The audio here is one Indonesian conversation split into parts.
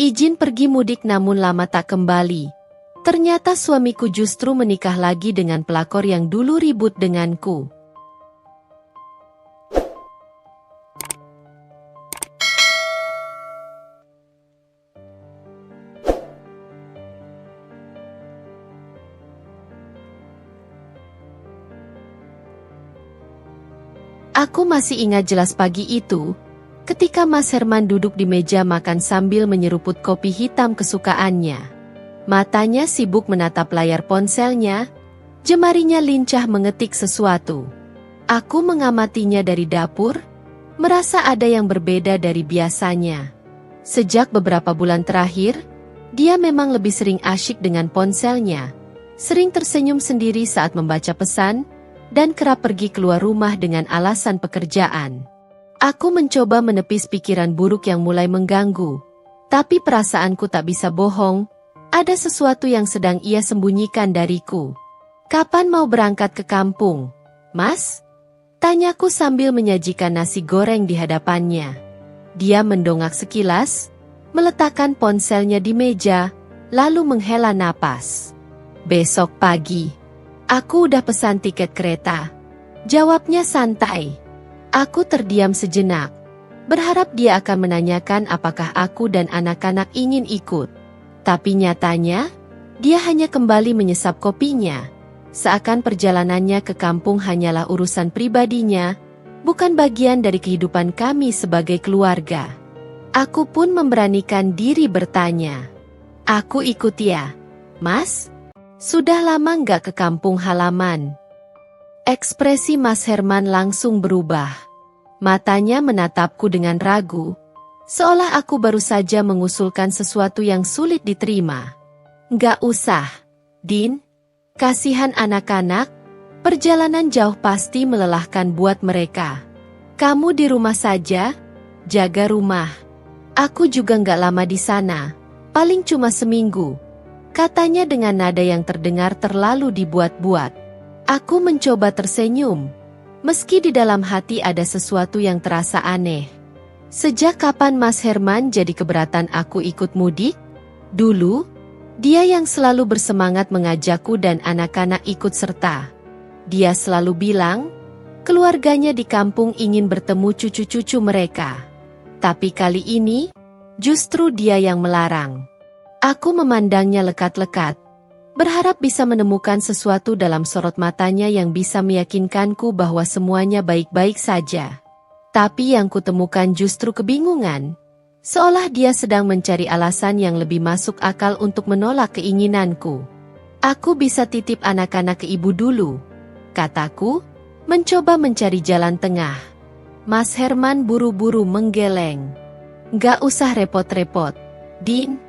Izin pergi mudik namun lama tak kembali. Ternyata suamiku justru menikah lagi dengan pelakor yang dulu ribut denganku. Aku masih ingat jelas pagi itu, ketika Mas Herman duduk di meja makan sambil menyeruput kopi hitam kesukaannya. Matanya sibuk menatap layar ponselnya, jemarinya lincah mengetik sesuatu. Aku mengamatinya dari dapur, merasa ada yang berbeda dari biasanya. Sejak beberapa bulan terakhir, dia memang lebih sering asyik dengan ponselnya, sering tersenyum sendiri saat membaca pesan, dan kerap pergi keluar rumah dengan alasan pekerjaan. Aku mencoba menepis pikiran buruk yang mulai mengganggu, tapi perasaanku tak bisa bohong, ada sesuatu yang sedang ia sembunyikan dariku. "Kapan mau berangkat ke kampung, Mas?" tanyaku sambil menyajikan nasi goreng di hadapannya. Dia mendongak sekilas, meletakkan ponselnya di meja, lalu menghela napas. "Besok pagi. Aku udah pesan tiket kereta," jawabnya santai. Aku terdiam sejenak, berharap dia akan menanyakan apakah aku dan anak-anak ingin ikut. Tapi nyatanya, dia hanya kembali menyesap kopinya, seakan perjalanannya ke kampung hanyalah urusan pribadinya, bukan bagian dari kehidupan kami sebagai keluarga. Aku pun memberanikan diri bertanya, "Aku ikut ya, Mas? Sudah lama nggak ke kampung halaman?" Ekspresi Mas Herman langsung berubah. Matanya menatapku dengan ragu, seolah aku baru saja mengusulkan sesuatu yang sulit diterima. "Nggak usah, Din. Kasihan anak-anak, perjalanan jauh pasti melelahkan buat mereka. Kamu di rumah saja, jaga rumah. Aku juga nggak lama di sana, paling cuma seminggu," katanya dengan nada yang terdengar terlalu dibuat-buat. Aku mencoba tersenyum, meski di dalam hati ada sesuatu yang terasa aneh. Sejak kapan Mas Herman jadi keberatan aku ikut mudik? Dulu, dia yang selalu bersemangat mengajakku dan anak-anak ikut serta. Dia selalu bilang, keluarganya di kampung ingin bertemu cucu-cucu mereka. Tapi kali ini, justru dia yang melarang. Aku memandangnya lekat-lekat, berharap bisa menemukan sesuatu dalam sorot matanya yang bisa meyakinkanku bahwa semuanya baik-baik saja. Tapi yang kutemukan justru kebingungan, seolah dia sedang mencari alasan yang lebih masuk akal untuk menolak keinginanku. "Aku bisa titip anak-anak ke ibu dulu," kataku, mencoba mencari jalan tengah. Mas Herman buru-buru menggeleng. "Nggak usah repot-repot, Din.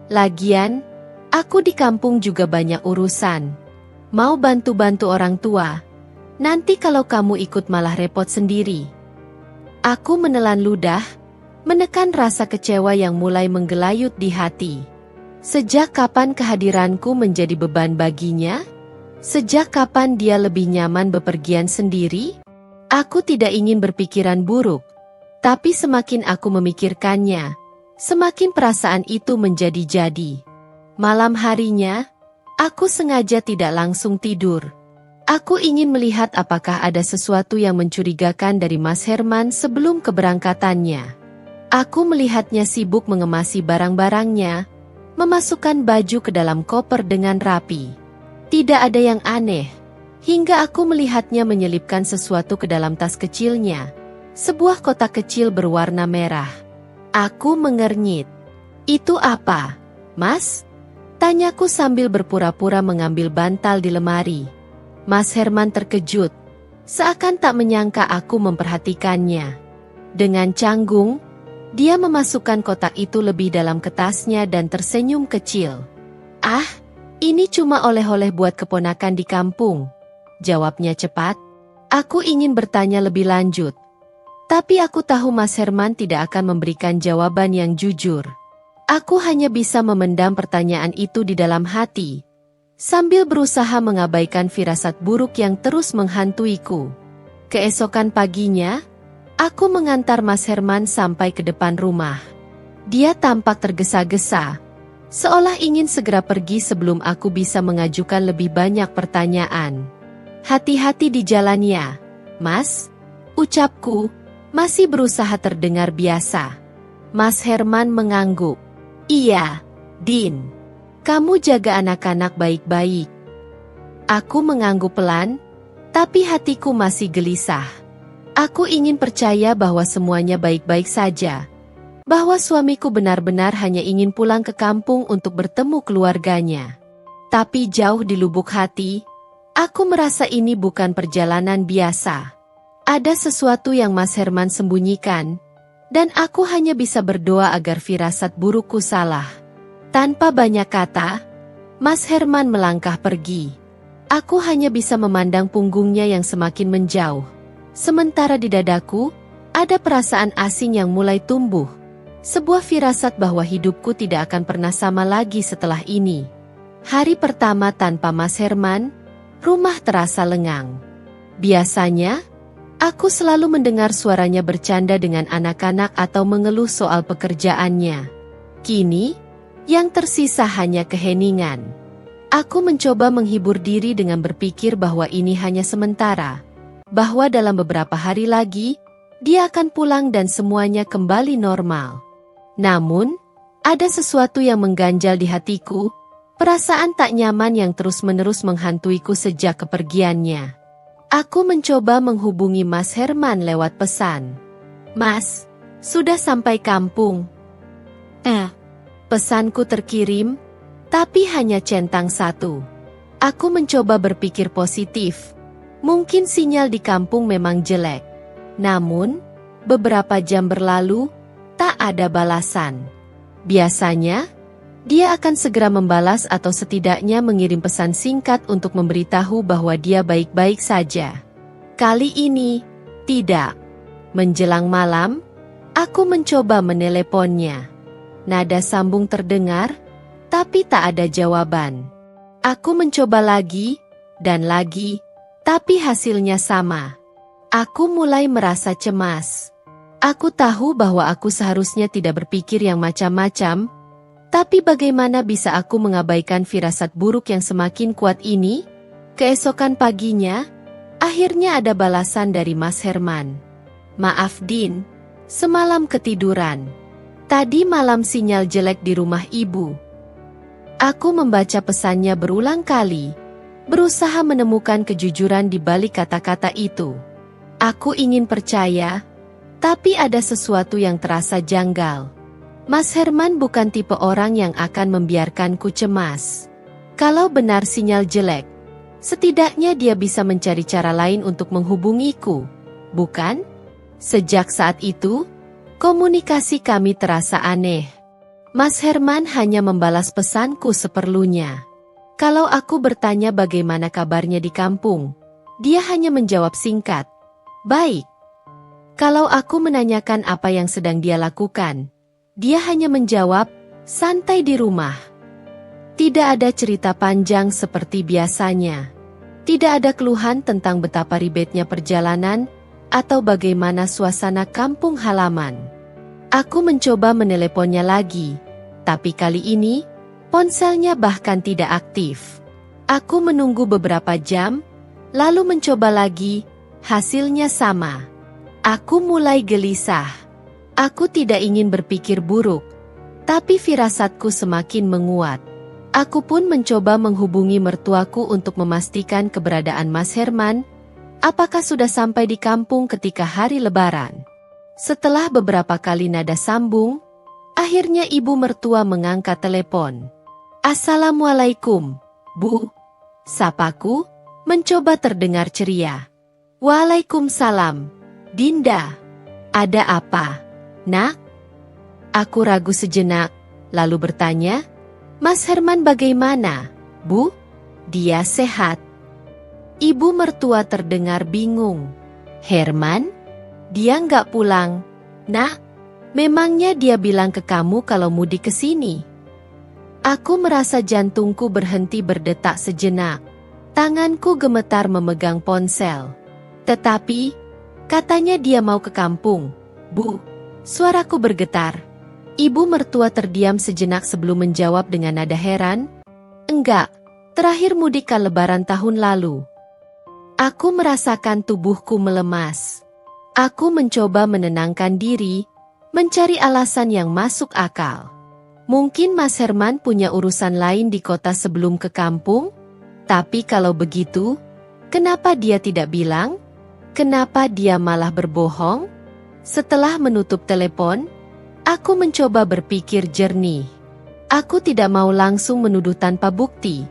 Lagian, aku di kampung juga banyak urusan. Mau bantu-bantu orang tua. Nanti kalau kamu ikut malah repot sendiri." Aku menelan ludah, menekan rasa kecewa yang mulai menggelayut di hati. Sejak kapan kehadiranku menjadi beban baginya? Sejak kapan dia lebih nyaman bepergian sendiri? Aku tidak ingin berpikiran buruk, tapi semakin aku memikirkannya, semakin perasaan itu menjadi-jadi. Malam harinya, aku sengaja tidak langsung tidur. Aku ingin melihat apakah ada sesuatu yang mencurigakan dari Mas Herman sebelum keberangkatannya. Aku melihatnya sibuk mengemasi barang-barangnya, memasukkan baju ke dalam koper dengan rapi. Tidak ada yang aneh, hingga aku melihatnya menyelipkan sesuatu ke dalam tas kecilnya, sebuah kotak kecil berwarna merah. Aku mengernyit. "Itu apa, Mas?" tanyaku sambil berpura-pura mengambil bantal di lemari. Mas Herman terkejut, seakan tak menyangka aku memperhatikannya. Dengan canggung, dia memasukkan kotak itu lebih dalam ke tasnya dan tersenyum kecil. "Ah, ini cuma oleh-oleh buat keponakan di kampung," jawabnya cepat. Aku ingin bertanya lebih lanjut, tapi aku tahu Mas Herman tidak akan memberikan jawaban yang jujur. Aku hanya bisa memendam pertanyaan itu di dalam hati, sambil berusaha mengabaikan firasat buruk yang terus menghantuiku. Keesokan paginya, aku mengantar Mas Herman sampai ke depan rumah. Dia tampak tergesa-gesa, seolah ingin segera pergi sebelum aku bisa mengajukan lebih banyak pertanyaan. Hati-hati di jalannya, Mas, ucapku, masih berusaha terdengar biasa. Mas Herman mengangguk. Iya, Din. Kamu jaga anak-anak baik-baik. Aku mengangguk pelan, tapi hatiku masih gelisah. Aku ingin percaya bahwa semuanya baik-baik saja. Bahwa suamiku benar-benar hanya ingin pulang ke kampung untuk bertemu keluarganya. Tapi jauh di lubuk hati, aku merasa ini bukan perjalanan biasa. Ada sesuatu yang Mas Herman sembunyikan, dan aku hanya bisa berdoa agar firasat burukku salah. Tanpa banyak kata, Mas Herman melangkah pergi. Aku hanya bisa memandang punggungnya yang semakin menjauh. Sementara di dadaku, ada perasaan asing yang mulai tumbuh. Sebuah firasat bahwa hidupku tidak akan pernah sama lagi setelah ini. Hari pertama tanpa Mas Herman, rumah terasa lengang. Biasanya, aku selalu mendengar suaranya bercanda dengan anak-anak atau mengeluh soal pekerjaannya. Kini, yang tersisa hanya keheningan. Aku mencoba menghibur diri dengan berpikir bahwa ini hanya sementara. Bahwa dalam beberapa hari lagi, dia akan pulang dan semuanya kembali normal. Namun, ada sesuatu yang mengganjal di hatiku, perasaan tak nyaman yang terus-menerus menghantuiku sejak kepergiannya. Aku mencoba menghubungi Mas Herman lewat pesan. Mas, sudah sampai kampung. Pesanku terkirim, tapi hanya centang satu. Aku mencoba berpikir positif. Mungkin sinyal di kampung memang jelek. Namun, beberapa jam berlalu, tak ada balasan. Biasanya, dia akan segera membalas atau setidaknya mengirim pesan singkat untuk memberitahu bahwa dia baik-baik saja. Kali ini, tidak. Menjelang malam, aku mencoba meneleponnya. Nada sambung terdengar, tapi tak ada jawaban. Aku mencoba lagi, dan lagi, tapi hasilnya sama. Aku mulai merasa cemas. Aku tahu bahwa aku seharusnya tidak berpikir yang macam-macam, tapi bagaimana bisa aku mengabaikan firasat buruk yang semakin kuat ini? Keesokan paginya, akhirnya ada balasan dari Mas Herman. Maaf Din, semalam ketiduran. Tadi malam sinyal jelek di rumah ibu. Aku membaca pesannya berulang kali, berusaha menemukan kejujuran di balik kata-kata itu. Aku ingin percaya, tapi ada sesuatu yang terasa janggal. Mas Herman bukan tipe orang yang akan membiarkanku cemas. Kalau benar sinyal jelek, setidaknya dia bisa mencari cara lain untuk menghubungiku, bukan? Sejak saat itu, komunikasi kami terasa aneh. Mas Herman hanya membalas pesanku seperlunya. Kalau aku bertanya bagaimana kabarnya di kampung, dia hanya menjawab singkat, "Baik." Kalau aku menanyakan apa yang sedang dia lakukan, dia hanya menjawab, "Santai di rumah." Tidak ada cerita panjang seperti biasanya. Tidak ada keluhan tentang betapa ribetnya perjalanan, atau bagaimana suasana kampung halaman. Aku mencoba meneleponnya lagi, tapi kali ini, ponselnya bahkan tidak aktif. Aku menunggu beberapa jam, lalu mencoba lagi, hasilnya sama. Aku mulai gelisah. Aku tidak ingin berpikir buruk, tapi firasatku semakin menguat. Aku pun mencoba menghubungi mertuaku untuk memastikan keberadaan Mas Herman, apakah sudah sampai di kampung ketika hari Lebaran. Setelah beberapa kali nada sambung, akhirnya ibu mertua mengangkat telepon. "Assalamualaikum, Bu." Sapaku, mencoba terdengar ceria. "Waalaikumsalam, Dinda. Ada apa, Nak?" Aku ragu sejenak, lalu bertanya, "Mas Herman bagaimana, Bu? Dia sehat?" Ibu mertua terdengar bingung. "Herman? Dia nggak pulang, Nak? Memangnya dia bilang ke kamu kalau mudik ke sini?" Aku merasa jantungku berhenti berdetak sejenak. Tanganku gemetar memegang ponsel. "Tetapi, katanya dia mau ke kampung, Bu." Suaraku bergetar. Ibu mertua terdiam sejenak sebelum menjawab dengan nada heran. Enggak, terakhir mudik ke Lebaran tahun lalu. Aku merasakan tubuhku melemas. Aku mencoba menenangkan diri, mencari alasan yang masuk akal. Mungkin Mas Herman punya urusan lain di kota sebelum ke kampung? Tapi kalau begitu, kenapa dia tidak bilang? Kenapa dia malah berbohong? Setelah menutup telepon, aku mencoba berpikir jernih. Aku tidak mau langsung menuduh tanpa bukti.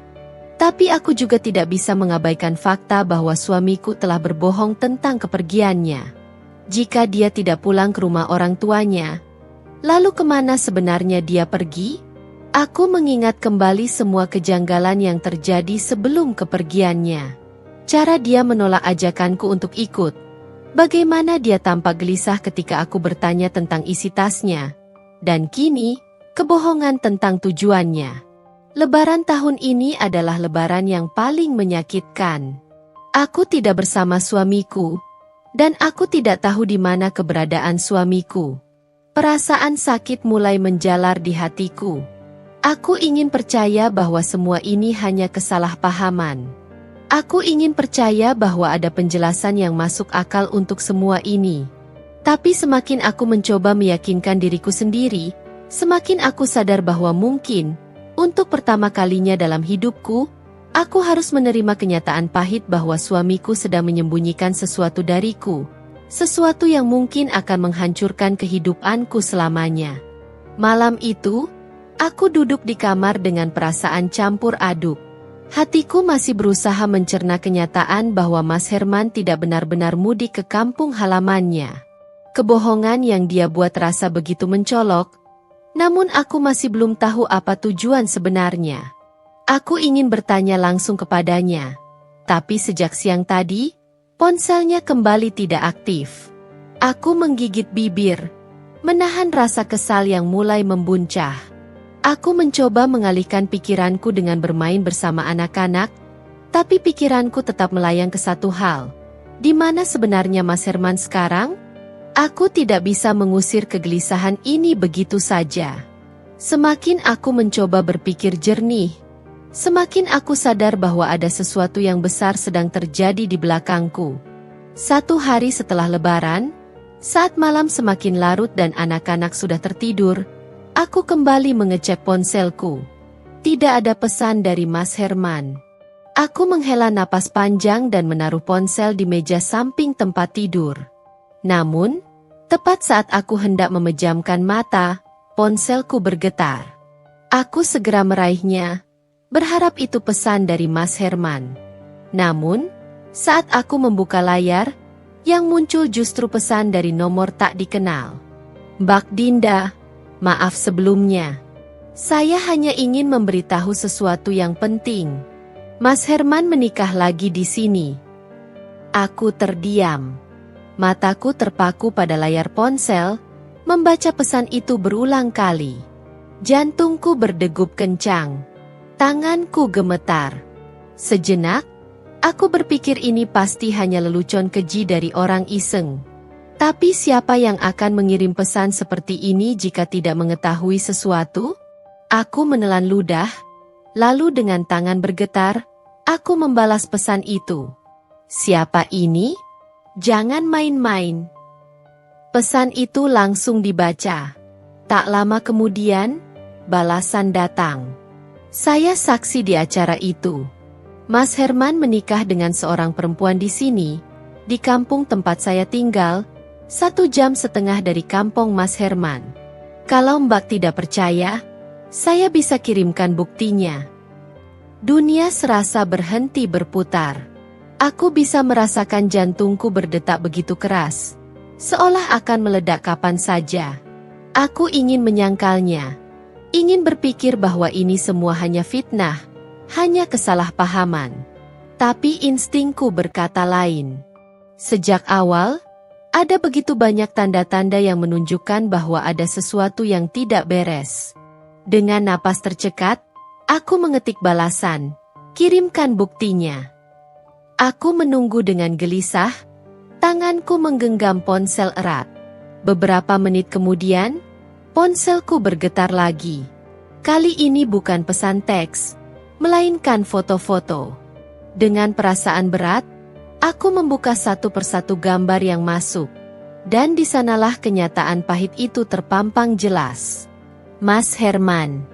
Tapi aku juga tidak bisa mengabaikan fakta bahwa suamiku telah berbohong tentang kepergiannya. Jika dia tidak pulang ke rumah orang tuanya, lalu kemana sebenarnya dia pergi? Aku mengingat kembali semua kejanggalan yang terjadi sebelum kepergiannya. Cara dia menolak ajakanku untuk ikut. Bagaimana dia tampak gelisah ketika aku bertanya tentang isi tasnya. Dan kini, kebohongan tentang tujuannya. Lebaran tahun ini adalah lebaran yang paling menyakitkan. Aku tidak bersama suamiku, dan aku tidak tahu di mana keberadaan suamiku. Perasaan sakit mulai menjalar di hatiku. Aku ingin percaya bahwa semua ini hanya kesalahpahaman. Aku ingin percaya bahwa ada penjelasan yang masuk akal untuk semua ini. Tapi semakin aku mencoba meyakinkan diriku sendiri, semakin aku sadar bahwa mungkin, untuk pertama kalinya dalam hidupku, aku harus menerima kenyataan pahit bahwa suamiku sedang menyembunyikan sesuatu dariku. Sesuatu yang mungkin akan menghancurkan kehidupanku selamanya. Malam itu, aku duduk di kamar dengan perasaan campur aduk. Hatiku masih berusaha mencerna kenyataan bahwa Mas Herman tidak benar-benar mudik ke kampung halamannya. Kebohongan yang dia buat rasa begitu mencolok, namun aku masih belum tahu apa tujuan sebenarnya. Aku ingin bertanya langsung kepadanya, tapi sejak siang tadi, ponselnya kembali tidak aktif. Aku menggigit bibir, menahan rasa kesal yang mulai membuncah. Aku mencoba mengalihkan pikiranku dengan bermain bersama anak-anak, tapi pikiranku tetap melayang ke satu hal. Di mana sebenarnya Mas Herman sekarang? Aku tidak bisa mengusir kegelisahan ini begitu saja. Semakin aku mencoba berpikir jernih, semakin aku sadar bahwa ada sesuatu yang besar sedang terjadi di belakangku. Satu hari setelah Lebaran, saat malam semakin larut dan anak-anak sudah tertidur, aku kembali mengecek ponselku. Tidak ada pesan dari Mas Herman. Aku menghela napas panjang dan menaruh ponsel di meja samping tempat tidur. Namun, tepat saat aku hendak memejamkan mata, ponselku bergetar. Aku segera meraihnya, berharap itu pesan dari Mas Herman. Namun, saat aku membuka layar, yang muncul justru pesan dari nomor tak dikenal. Mbak Dinda, maaf sebelumnya. Saya hanya ingin memberitahu sesuatu yang penting. Mas Herman menikah lagi di sini. Aku terdiam. Mataku terpaku pada layar ponsel, membaca pesan itu berulang kali. Jantungku berdegup kencang. Tanganku gemetar. Sejenak, aku berpikir ini pasti hanya lelucon keji dari orang iseng. Tapi siapa yang akan mengirim pesan seperti ini jika tidak mengetahui sesuatu? Aku menelan ludah, lalu dengan tangan bergetar, aku membalas pesan itu. Siapa ini? Jangan main-main. Pesan itu langsung dibaca. Tak lama kemudian, balasan datang. Saya saksi di acara itu. Mas Herman menikah dengan seorang perempuan di sini, di kampung tempat saya tinggal, 1,5 jam dari kampung Mas Herman. Kalau Mbak tidak percaya, saya bisa kirimkan buktinya. Dunia serasa berhenti berputar. Aku bisa merasakan jantungku berdetak begitu keras, seolah akan meledak kapan saja. Aku ingin menyangkalnya, ingin berpikir bahwa ini semua hanya fitnah, hanya kesalahpahaman. Tapi instingku berkata lain. Sejak awal, ada begitu banyak tanda-tanda yang menunjukkan bahwa ada sesuatu yang tidak beres. Dengan napas tercekat, aku mengetik balasan, kirimkan buktinya. Aku menunggu dengan gelisah, tanganku menggenggam ponsel erat. Beberapa menit kemudian, Ponselku bergetar lagi. Kali ini bukan pesan teks, melainkan foto-foto. Dengan perasaan berat, aku membuka satu persatu gambar yang masuk. Dan di sanalah kenyataan pahit itu terpampang jelas. Mas Herman,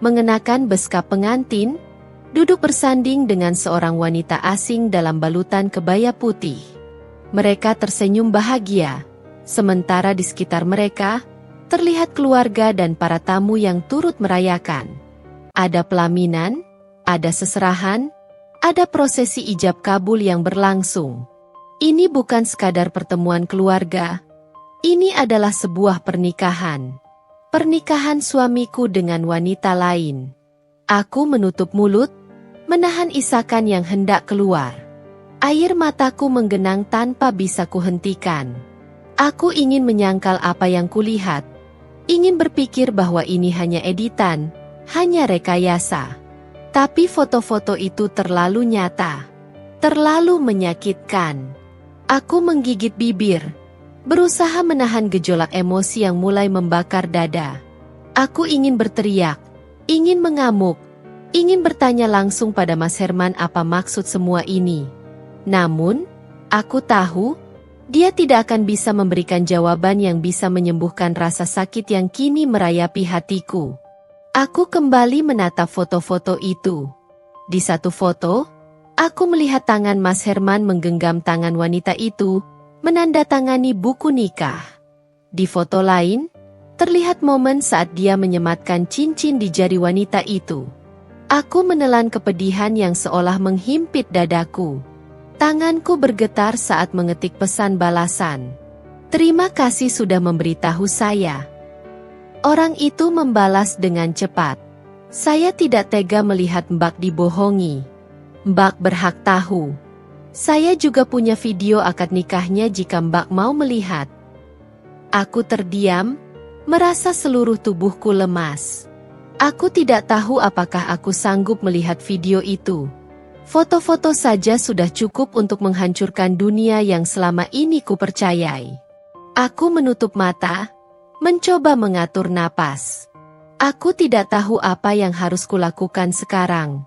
mengenakan beskap pengantin, duduk bersanding dengan seorang wanita asing dalam balutan kebaya putih. Mereka tersenyum bahagia, sementara di sekitar mereka, terlihat keluarga dan para tamu yang turut merayakan. Ada pelaminan, ada seserahan, ada prosesi ijab kabul yang berlangsung. Ini bukan sekadar pertemuan keluarga, ini adalah sebuah pernikahan. Pernikahan suamiku dengan wanita lain. Aku menutup mulut, menahan isakan yang hendak keluar. Air mataku menggenang tanpa bisa kuhentikan. Aku ingin menyangkal apa yang kulihat. Ingin berpikir bahwa ini hanya editan, hanya rekayasa. Tapi foto-foto itu terlalu nyata, terlalu menyakitkan. Aku menggigit bibir, berusaha menahan gejolak emosi yang mulai membakar dada. Aku ingin berteriak, ingin mengamuk, ingin bertanya langsung pada Mas Herman apa maksud semua ini. Namun, aku tahu, dia tidak akan bisa memberikan jawaban yang bisa menyembuhkan rasa sakit yang kini merayapi hatiku. Aku kembali menatap foto-foto itu. Di satu foto, aku melihat tangan Mas Herman menggenggam tangan wanita itu, menandatangani buku nikah. Di foto lain, terlihat momen saat dia menyematkan cincin di jari wanita itu. Aku menelan kepedihan yang seolah menghimpit dadaku. Tanganku bergetar saat mengetik pesan balasan. Terima kasih sudah memberitahu saya. Orang itu membalas dengan cepat. Saya tidak tega melihat Mbak dibohongi. Mbak berhak tahu. Saya juga punya video akad nikahnya jika Mbak mau melihat. Aku terdiam, merasa seluruh tubuhku lemas. Aku tidak tahu apakah aku sanggup melihat video itu. Foto-foto saja sudah cukup untuk menghancurkan dunia yang selama ini kupercayai. Aku menutup mata, mencoba mengatur napas. Aku tidak tahu apa yang harus kulakukan sekarang.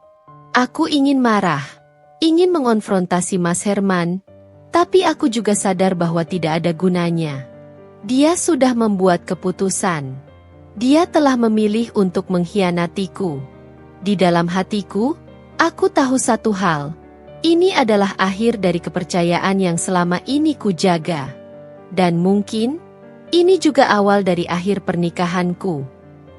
Aku ingin marah, ingin mengonfrontasi Mas Herman, tapi aku juga sadar bahwa tidak ada gunanya. Dia sudah membuat keputusan. Dia telah memilih untuk mengkhianatiku. Di dalam hatiku, aku tahu satu hal, ini adalah akhir dari kepercayaan yang selama ini kujaga. Dan mungkin, ini juga awal dari akhir pernikahanku.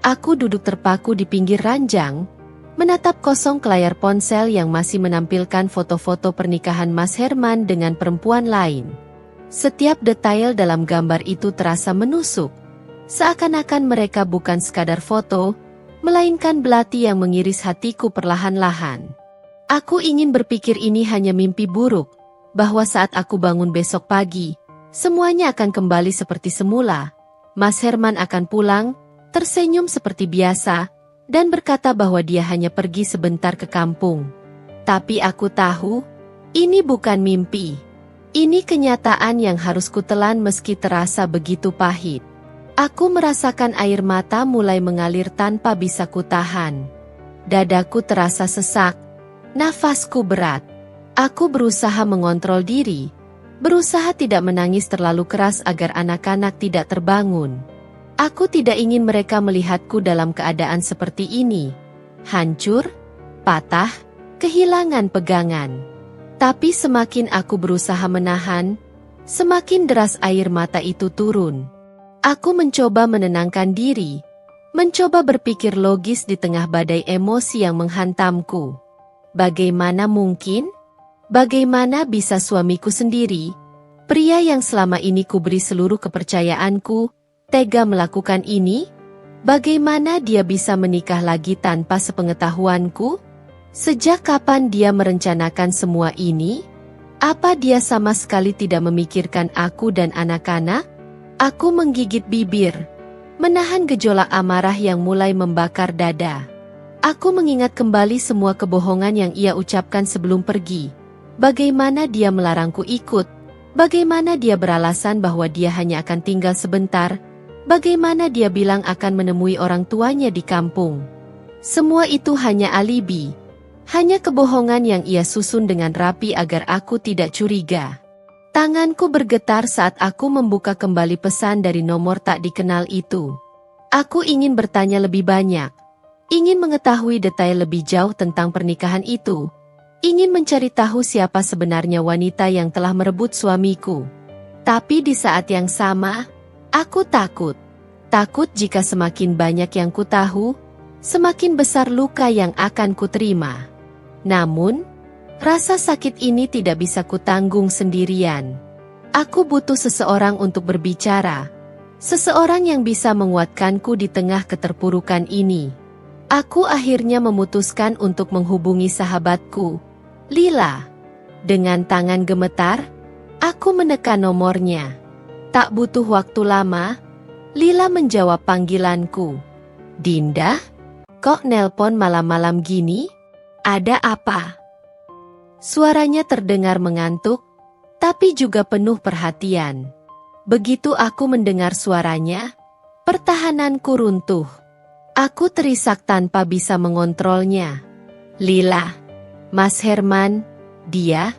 Aku duduk terpaku di pinggir ranjang, menatap kosong ke layar ponsel yang masih menampilkan foto-foto pernikahan Mas Herman dengan perempuan lain. Setiap detail dalam gambar itu terasa menusuk, seakan-akan mereka bukan sekadar foto, melainkan belati yang mengiris hatiku perlahan-lahan. Aku ingin berpikir ini hanya mimpi buruk, bahwa saat aku bangun besok pagi, semuanya akan kembali seperti semula. Mas Herman akan pulang, tersenyum seperti biasa, dan berkata bahwa dia hanya pergi sebentar ke kampung. Tapi aku tahu, ini bukan mimpi. Ini kenyataan yang harus kutelan meski terasa begitu pahit. Aku merasakan air mata mulai mengalir tanpa bisa kutahan. Dadaku terasa sesak, nafasku berat. Aku berusaha mengontrol diri, berusaha tidak menangis terlalu keras agar anak-anak tidak terbangun. Aku tidak ingin mereka melihatku dalam keadaan seperti ini. Hancur, patah, kehilangan pegangan. Tapi semakin aku berusaha menahan, semakin deras air mata itu turun. Aku mencoba menenangkan diri, mencoba berpikir logis di tengah badai emosi yang menghantamku. Bagaimana mungkin? Bagaimana bisa suamiku sendiri, pria yang selama ini kuberi seluruh kepercayaanku, tega melakukan ini? Bagaimana dia bisa menikah lagi tanpa sepengetahuanku? Sejak kapan dia merencanakan semua ini? Apa dia sama sekali tidak memikirkan aku dan anak-anak? Aku menggigit bibir, menahan gejolak amarah yang mulai membakar dada. Aku mengingat kembali semua kebohongan yang ia ucapkan sebelum pergi. Bagaimana dia melarangku ikut, bagaimana dia beralasan bahwa dia hanya akan tinggal sebentar, Bagaimana dia bilang akan menemui orang tuanya di kampung? Semua itu hanya alibi. Hanya kebohongan yang ia susun dengan rapi agar aku tidak curiga. Tanganku bergetar saat aku membuka kembali pesan dari nomor tak dikenal itu. Aku ingin bertanya lebih banyak. Ingin mengetahui detail lebih jauh tentang pernikahan itu. Ingin mencari tahu siapa sebenarnya wanita yang telah merebut suamiku. Tapi di saat yang sama, aku takut. Takut jika semakin banyak yang kutahu, semakin besar luka yang akan kuterima. Namun, rasa sakit ini tidak bisa kutanggung sendirian. Aku butuh seseorang untuk berbicara. Seseorang yang bisa menguatkanku di tengah keterpurukan ini. Aku akhirnya memutuskan untuk menghubungi sahabatku, Lila. Dengan tangan gemetar, aku menekan nomornya. Tak butuh waktu lama, Lila menjawab panggilanku. Dinda, kok nelpon malam-malam gini? Ada apa? Suaranya terdengar mengantuk, tapi juga penuh perhatian. Begitu aku mendengar suaranya, pertahananku runtuh. Aku terisak tanpa bisa mengontrolnya. Lila, Mas Herman, dia?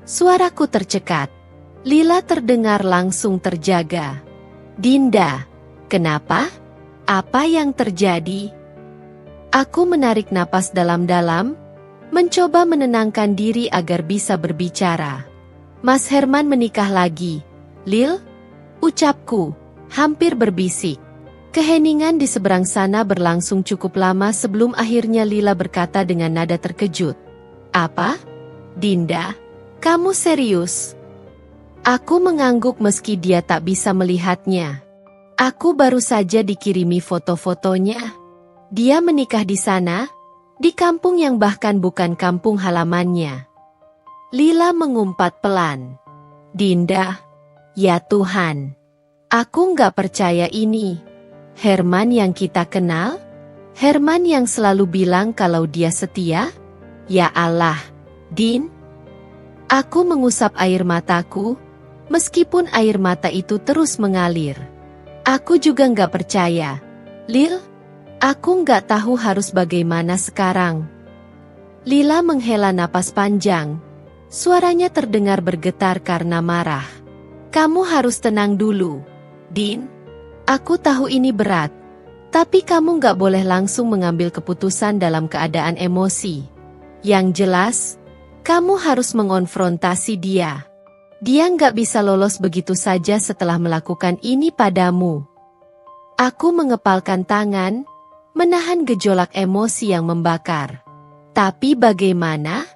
Suaraku tercekat. Lila terdengar langsung terjaga. Dinda, kenapa? Apa yang terjadi? Aku menarik napas dalam-dalam, mencoba menenangkan diri agar bisa berbicara. Mas Herman menikah lagi, Lil? Ucapku, hampir berbisik. Keheningan di seberang sana berlangsung cukup lama sebelum akhirnya Lila berkata dengan nada terkejut. Apa? Dinda, kamu serius? Aku mengangguk meski dia tak bisa melihatnya. Aku baru saja dikirimi foto-fotonya. Dia menikah di sana, di kampung yang bahkan bukan kampung halamannya. Lila mengumpat pelan. Dinda, ya Tuhan, aku nggak percaya ini. Herman yang kita kenal? Herman yang selalu bilang kalau dia setia? Ya Allah, Din. Aku mengusap air mataku, meskipun air mata itu terus mengalir. Aku juga nggak percaya. Lil, aku nggak tahu harus bagaimana sekarang. Lila menghela napas panjang. Suaranya terdengar bergetar karena marah. Kamu harus tenang dulu, Din. Aku tahu ini berat, tapi kamu nggak boleh langsung mengambil keputusan dalam keadaan emosi. Yang jelas, kamu harus mengonfrontasi dia. Dia nggak bisa lolos begitu saja setelah melakukan ini padamu. Aku mengepalkan tangan, menahan gejolak emosi yang membakar. Tapi bagaimana?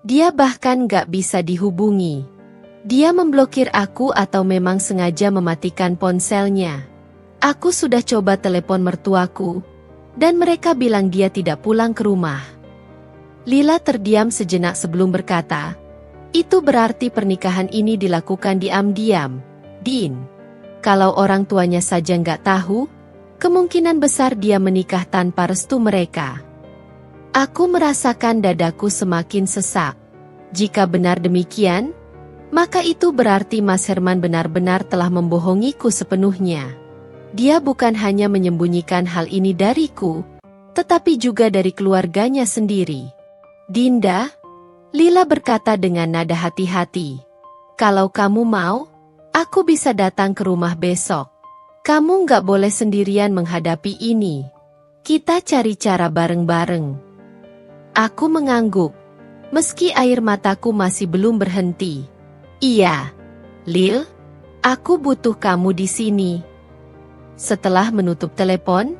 Dia bahkan nggak bisa dihubungi. Dia memblokir aku atau memang sengaja mematikan ponselnya. Aku sudah coba telepon mertuaku, dan mereka bilang dia tidak pulang ke rumah. Lila terdiam sejenak sebelum berkata, itu berarti pernikahan ini dilakukan diam-diam, Din. Kalau orang tuanya saja nggak tahu, kemungkinan besar dia menikah tanpa restu mereka. Aku merasakan dadaku semakin sesak. Jika benar demikian, maka itu berarti Mas Herman benar-benar telah membohongiku sepenuhnya. Dia bukan hanya menyembunyikan hal ini dariku, tetapi juga dari keluarganya sendiri. Dinda, Lila berkata dengan nada hati-hati. Kalau kamu mau, aku bisa datang ke rumah besok. Kamu nggak boleh sendirian menghadapi ini. Kita cari cara bareng-bareng. Aku mengangguk, meski air mataku masih belum berhenti. Iya, Lil, aku butuh kamu di sini. Setelah menutup telepon,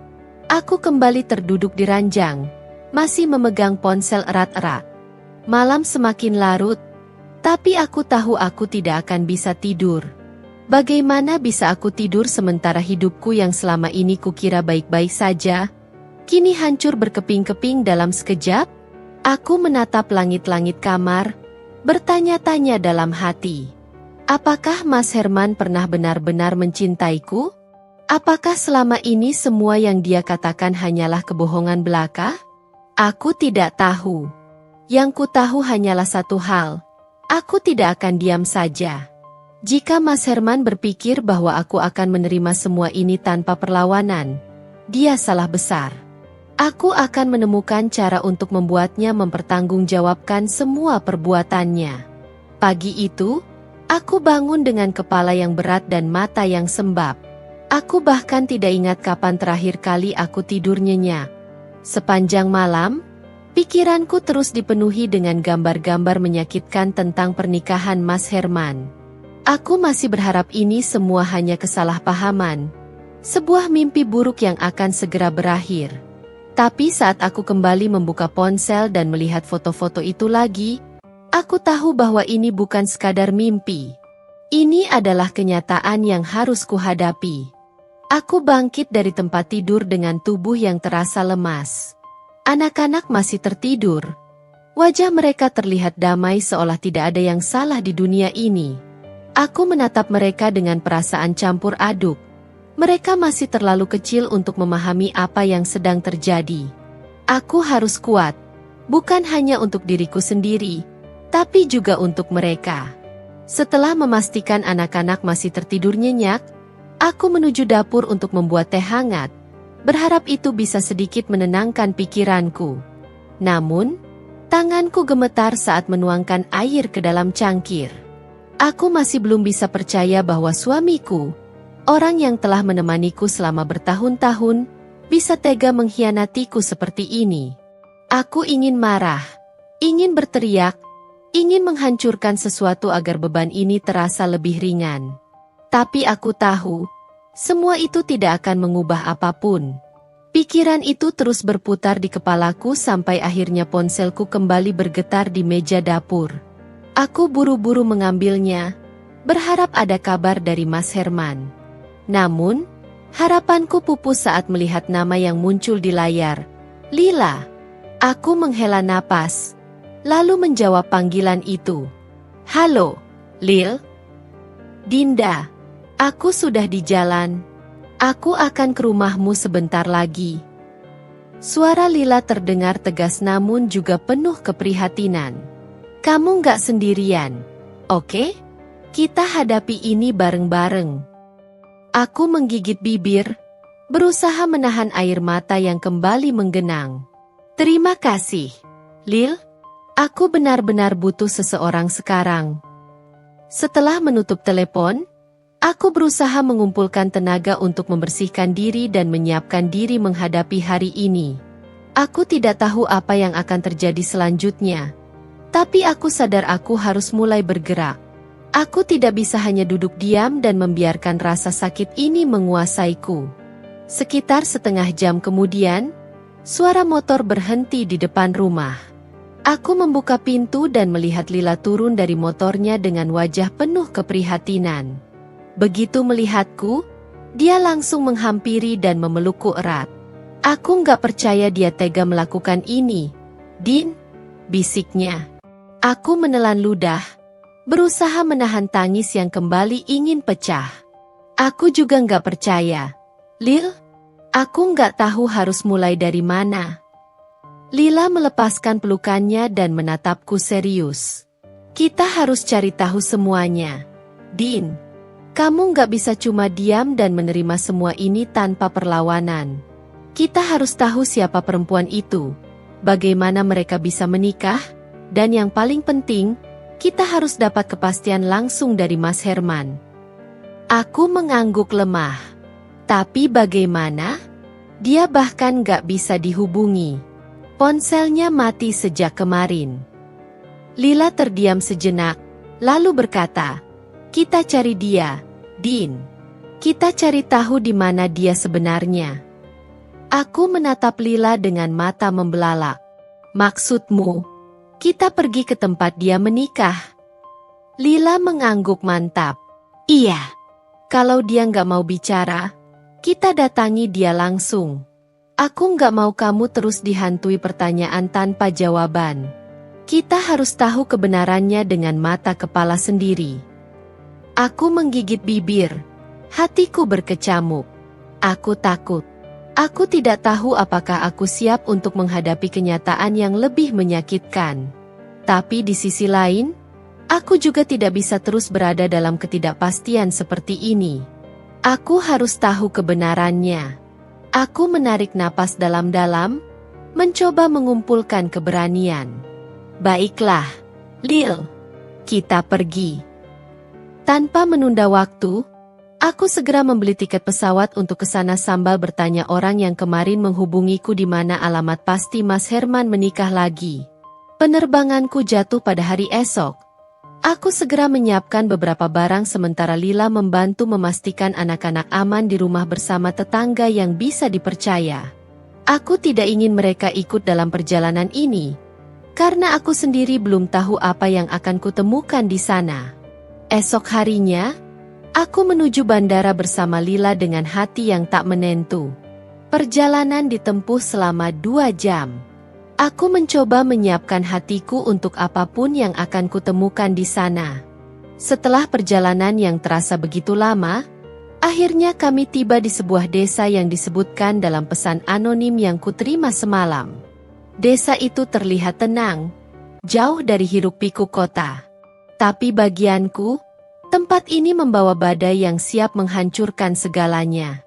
aku kembali terduduk di ranjang, masih memegang ponsel erat-erat. Malam semakin larut, tapi aku tahu aku tidak akan bisa tidur. Bagaimana bisa aku tidur sementara hidupku yang selama ini kukira baik-baik saja, kini hancur berkeping-keping dalam sekejap? Aku menatap langit-langit kamar, bertanya-tanya dalam hati. Apakah Mas Herman pernah benar-benar mencintaiku? Apakah selama ini semua yang dia katakan hanyalah kebohongan belaka? Aku tidak tahu. Yang ku tahu hanyalah satu hal. Aku tidak akan diam saja. Jika Mas Herman berpikir bahwa aku akan menerima semua ini tanpa perlawanan, dia salah besar. Aku akan menemukan cara untuk membuatnya mempertanggungjawabkan semua perbuatannya. Pagi itu, aku bangun dengan kepala yang berat dan mata yang sembab. Aku bahkan tidak ingat kapan terakhir kali aku tidur nyenyak. Sepanjang malam, pikiranku terus dipenuhi dengan gambar-gambar menyakitkan tentang pernikahan Mas Herman. Aku masih berharap ini semua hanya kesalahpahaman, sebuah mimpi buruk yang akan segera berakhir. Tapi saat aku kembali membuka ponsel dan melihat foto-foto itu lagi, aku tahu bahwa ini bukan sekadar mimpi. Ini adalah kenyataan yang harus kuhadapi. Aku bangkit dari tempat tidur dengan tubuh yang terasa lemas. Anak-anak masih tertidur. Wajah mereka terlihat damai seolah tidak ada yang salah di dunia ini. Aku menatap mereka dengan perasaan campur aduk. Mereka masih terlalu kecil untuk memahami apa yang sedang terjadi. Aku harus kuat, bukan hanya untuk diriku sendiri, tapi juga untuk mereka. Setelah memastikan anak-anak masih tertidur nyenyak, aku menuju dapur untuk membuat teh hangat, berharap itu bisa sedikit menenangkan pikiranku. Namun, tanganku gemetar saat menuangkan air ke dalam cangkir. Aku masih belum bisa percaya bahwa suamiku, orang yang telah menemaniku selama bertahun-tahun, bisa tega mengkhianatiku seperti ini. Aku ingin marah, ingin berteriak, ingin menghancurkan sesuatu agar beban ini terasa lebih ringan. Tapi aku tahu, semua itu tidak akan mengubah apapun. Pikiran itu terus berputar di kepalaku sampai akhirnya ponselku kembali bergetar di meja dapur. Aku buru-buru mengambilnya, berharap ada kabar dari Mas Herman. Namun, harapanku pupus saat melihat nama yang muncul di layar. Lila. Aku menghela napas, lalu menjawab panggilan itu. Halo, Lil. Dinda, aku sudah di jalan. Aku akan ke rumahmu sebentar lagi. Suara Lila terdengar tegas namun juga penuh keprihatinan. Kamu nggak sendirian, oke? Kita hadapi ini bareng-bareng. Aku menggigit bibir, berusaha menahan air mata yang kembali menggenang. Terima kasih, Lil. Aku benar-benar butuh seseorang sekarang. Setelah menutup telepon, aku berusaha mengumpulkan tenaga untuk membersihkan diri dan menyiapkan diri menghadapi hari ini. Aku tidak tahu apa yang akan terjadi selanjutnya. Tapi aku sadar aku harus mulai bergerak. Aku tidak bisa hanya duduk diam dan membiarkan rasa sakit ini menguasaiku. Sekitar setengah jam kemudian, suara motor berhenti di depan rumah. Aku membuka pintu dan melihat Lila turun dari motornya dengan wajah penuh keprihatinan. Begitu melihatku, dia langsung menghampiri dan memelukku erat. Aku nggak percaya dia tega melakukan ini. Din, bisiknya. Aku menelan ludah, berusaha menahan tangis yang kembali ingin pecah. Aku juga nggak percaya. Lil, aku nggak tahu harus mulai dari mana. Lila melepaskan pelukannya dan menatapku serius. Kita harus cari tahu semuanya. Din, kamu nggak bisa cuma diam dan menerima semua ini tanpa perlawanan. Kita harus tahu siapa perempuan itu, bagaimana mereka bisa menikah, dan yang paling penting, kita harus dapat kepastian langsung dari Mas Herman. Aku mengangguk lemah. Tapi bagaimana? Dia bahkan gak bisa dihubungi. Ponselnya mati sejak kemarin. Lila terdiam sejenak, lalu berkata, kita cari dia, Din. Kita cari tahu di mana dia sebenarnya. Aku menatap Lila dengan mata membelalak. Maksudmu? Kita pergi ke tempat dia menikah. Lila mengangguk mantap. Iya. Kalau dia nggak mau bicara, kita datangi dia langsung. Aku nggak mau kamu terus dihantui pertanyaan tanpa jawaban. Kita harus tahu kebenarannya dengan mata kepala sendiri. Aku menggigit bibir. Hatiku berkecamuk. Aku takut. Aku tidak tahu apakah aku siap untuk menghadapi kenyataan yang lebih menyakitkan. Tapi di sisi lain, Aku juga tidak bisa terus berada dalam ketidakpastian seperti ini. Aku harus tahu kebenarannya. Aku menarik napas dalam-dalam, mencoba mengumpulkan keberanian. Baiklah, Lil. Kita pergi. Tanpa menunda waktu, aku segera membeli tiket pesawat untuk ke sana sambil bertanya orang yang kemarin menghubungiku di mana alamat pasti Mas Herman menikah lagi. Penerbanganku jatuh pada hari esok. Aku segera menyiapkan beberapa barang sementara Lila membantu memastikan anak-anak aman di rumah bersama tetangga yang bisa dipercaya. Aku tidak ingin mereka ikut dalam perjalanan ini, karena aku sendiri belum tahu apa yang akan kutemukan di sana. Esok harinya, aku menuju bandara bersama Lila dengan hati yang tak menentu. Perjalanan ditempuh selama 2 jam. Aku mencoba menyiapkan hatiku untuk apapun yang akan kutemukan di sana. Setelah perjalanan yang terasa begitu lama, akhirnya kami tiba di sebuah desa yang disebutkan dalam pesan anonim yang kuterima semalam. Desa itu terlihat tenang, jauh dari hiruk-pikuk kota. Tapi bagianku, tempat ini membawa badai yang siap menghancurkan segalanya.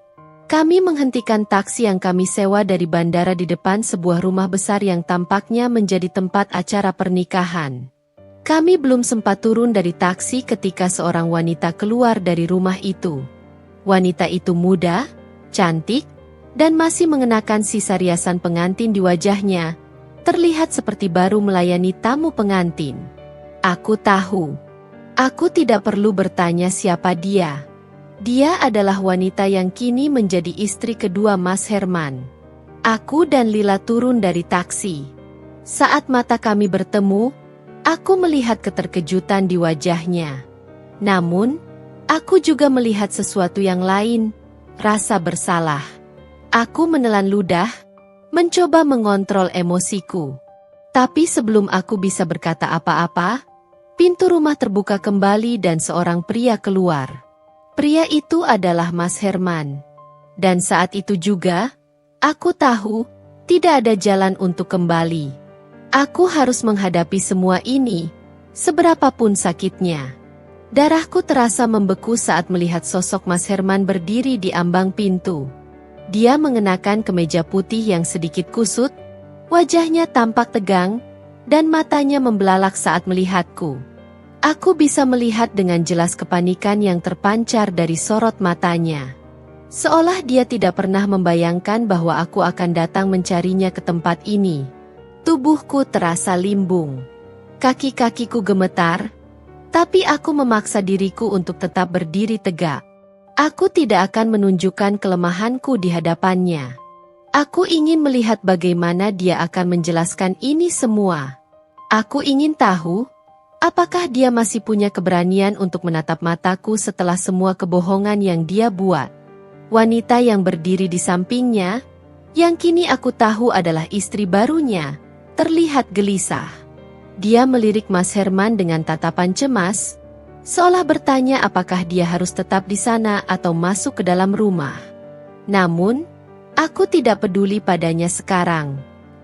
Kami menghentikan taksi yang kami sewa dari bandara di depan sebuah rumah besar yang tampaknya menjadi tempat acara pernikahan. Kami belum sempat turun dari taksi ketika seorang wanita keluar dari rumah itu. Wanita itu muda, cantik, dan masih mengenakan sisa riasan pengantin di wajahnya, terlihat seperti baru melayani tamu pengantin. Aku tahu. Aku tidak perlu bertanya siapa dia. Dia adalah wanita yang kini menjadi istri kedua Mas Herman. Aku dan Lila turun dari taksi. Saat mata kami bertemu, aku melihat keterkejutan di wajahnya. Namun, aku juga melihat sesuatu yang lain, rasa bersalah. Aku menelan ludah, mencoba mengontrol emosiku. Tapi sebelum aku bisa berkata apa-apa, pintu rumah terbuka kembali dan seorang pria keluar. Pria itu adalah Mas Herman. Dan saat itu juga, aku tahu, tidak ada jalan untuk kembali. Aku harus menghadapi semua ini, seberapapun sakitnya. Darahku terasa membeku saat melihat sosok Mas Herman berdiri di ambang pintu. Dia mengenakan kemeja putih yang sedikit kusut, wajahnya tampak tegang, dan matanya membelalak saat melihatku. Aku bisa melihat dengan jelas kepanikan yang terpancar dari sorot matanya. Seolah dia tidak pernah membayangkan bahwa aku akan datang mencarinya ke tempat ini. Tubuhku terasa limbung. Kaki-kakiku gemetar, tapi aku memaksa diriku untuk tetap berdiri tegak. Aku tidak akan menunjukkan kelemahanku di hadapannya. Aku ingin melihat bagaimana dia akan menjelaskan ini semua. Aku ingin tahu, apakah dia masih punya keberanian untuk menatap mataku setelah semua kebohongan yang dia buat? Wanita yang berdiri di sampingnya, yang kini aku tahu adalah istri barunya, terlihat gelisah. Dia melirik Mas Herman dengan tatapan cemas, seolah bertanya apakah dia harus tetap di sana atau masuk ke dalam rumah. Namun, aku tidak peduli padanya sekarang.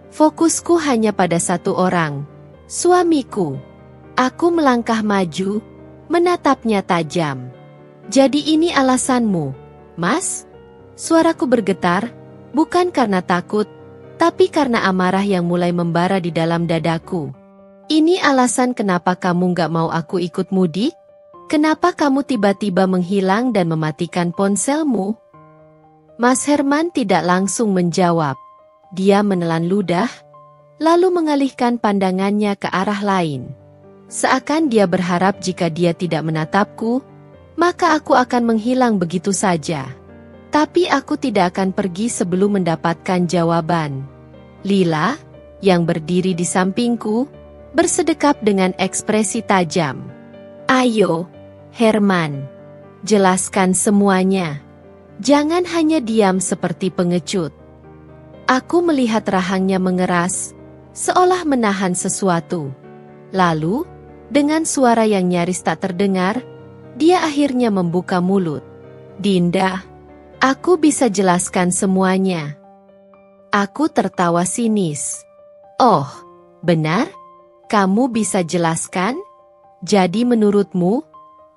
Fokusku hanya pada satu orang, suamiku. Aku melangkah maju, menatapnya tajam. Jadi ini alasanmu, Mas? Suaraku bergetar, bukan karena takut, tapi karena amarah yang mulai membara di dalam dadaku. Ini alasan kenapa kamu gak mau aku ikut mudik? Kenapa kamu tiba-tiba menghilang dan mematikan ponselmu? Mas Herman tidak langsung menjawab. Dia menelan ludah, lalu mengalihkan pandangannya ke arah lain. Seakan dia berharap jika dia tidak menatapku, maka aku akan menghilang begitu saja. Tapi aku tidak akan pergi sebelum mendapatkan jawaban. Lila, yang berdiri di sampingku, bersedekap dengan ekspresi tajam. Ayo, Herman, jelaskan semuanya. Jangan hanya diam seperti pengecut. Aku melihat rahangnya mengeras, seolah menahan sesuatu. Lalu, dengan suara yang nyaris tak terdengar, dia akhirnya membuka mulut. Dinda, aku bisa jelaskan semuanya. Aku tertawa sinis. Oh, benar? Kamu bisa jelaskan? Jadi menurutmu,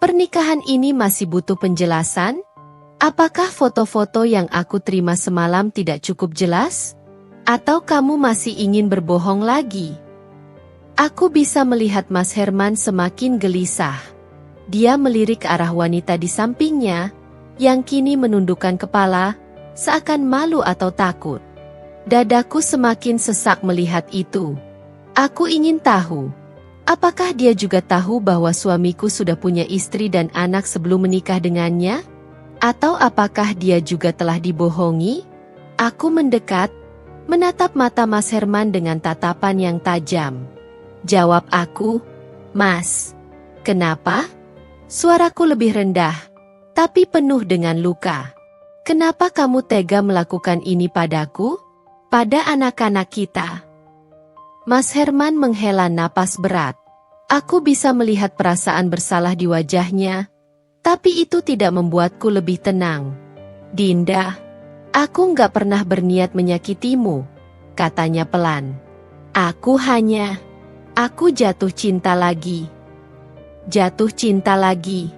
pernikahan ini masih butuh penjelasan? Apakah foto-foto yang aku terima semalam tidak cukup jelas? Atau kamu masih ingin berbohong lagi? Aku bisa melihat Mas Herman semakin gelisah. Dia melirik ke arah wanita di sampingnya, yang kini menundukkan kepala, seakan malu atau takut. Dadaku semakin sesak melihat itu. Aku ingin tahu, apakah dia juga tahu bahwa suamiku sudah punya istri dan anak sebelum menikah dengannya? Atau apakah dia juga telah dibohongi? Aku mendekat, menatap mata Mas Herman dengan tatapan yang tajam. Jawab aku, "Mas, kenapa?" Suaraku lebih rendah, tapi penuh dengan luka. "Kenapa kamu tega melakukan ini padaku? Pada anak-anak kita?" Mas Herman menghela napas berat. Aku bisa melihat perasaan bersalah di wajahnya, tapi itu tidak membuatku lebih tenang. "Dinda, aku nggak pernah berniat menyakitimu," katanya pelan. Aku jatuh cinta lagi." Jatuh cinta lagi.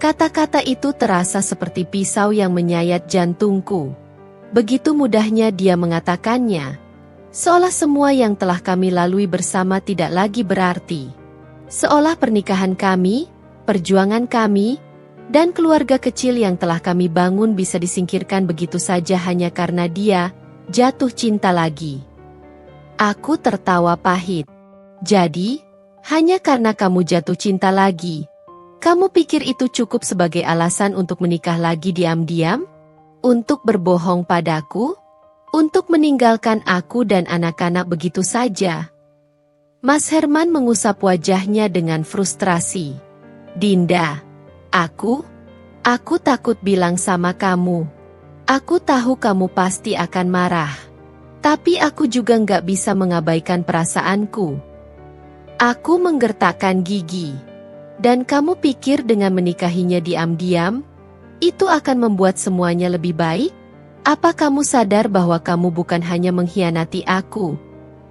Kata-kata itu terasa seperti pisau yang menyayat jantungku. Begitu mudahnya dia mengatakannya, seolah semua yang telah kami lalui bersama tidak lagi berarti. Seolah pernikahan kami, perjuangan kami, dan keluarga kecil yang telah kami bangun bisa disingkirkan begitu saja hanya karena dia jatuh cinta lagi. Aku tertawa pahit. "Jadi, hanya karena kamu jatuh cinta lagi, kamu pikir itu cukup sebagai alasan untuk menikah lagi diam-diam? Untuk berbohong padaku? Untuk meninggalkan aku dan anak-anak begitu saja?" Mas Herman mengusap wajahnya dengan frustrasi. "Dinda, aku takut bilang sama kamu. Aku tahu kamu pasti akan marah. Tapi aku juga nggak bisa mengabaikan perasaanku." Aku menggertakkan gigi. "Dan kamu pikir dengan menikahinya diam-diam, itu akan membuat semuanya lebih baik? Apa kamu sadar bahwa kamu bukan hanya mengkhianati aku,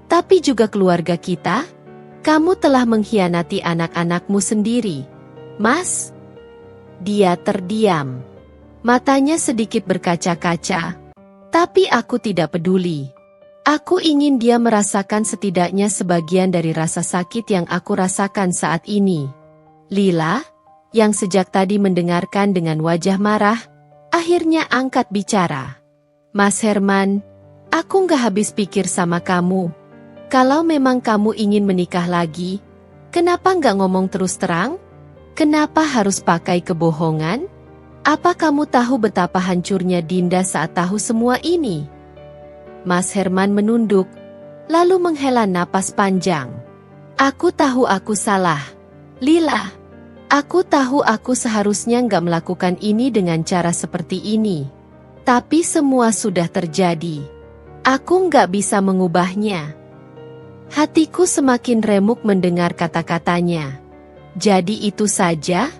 tapi juga keluarga kita? Kamu telah mengkhianati anak-anakmu sendiri, Mas." Dia terdiam. Matanya sedikit berkaca-kaca. Tapi aku tidak peduli. Aku ingin dia merasakan setidaknya sebagian dari rasa sakit yang aku rasakan saat ini. Lila, yang sejak tadi mendengarkan dengan wajah marah, akhirnya angkat bicara. "Mas Herman, aku nggak habis pikir sama kamu. Kalau memang kamu ingin menikah lagi, kenapa nggak ngomong terus terang? Kenapa harus pakai kebohongan? Apa kamu tahu betapa hancurnya Dinda saat tahu semua ini?" Mas Herman menunduk, lalu menghela napas panjang. "Aku tahu aku salah. Lila, aku tahu aku seharusnya nggak melakukan ini dengan cara seperti ini. Tapi semua sudah terjadi. Aku nggak bisa mengubahnya." Hatiku semakin remuk mendengar kata-katanya. "Jadi itu saja?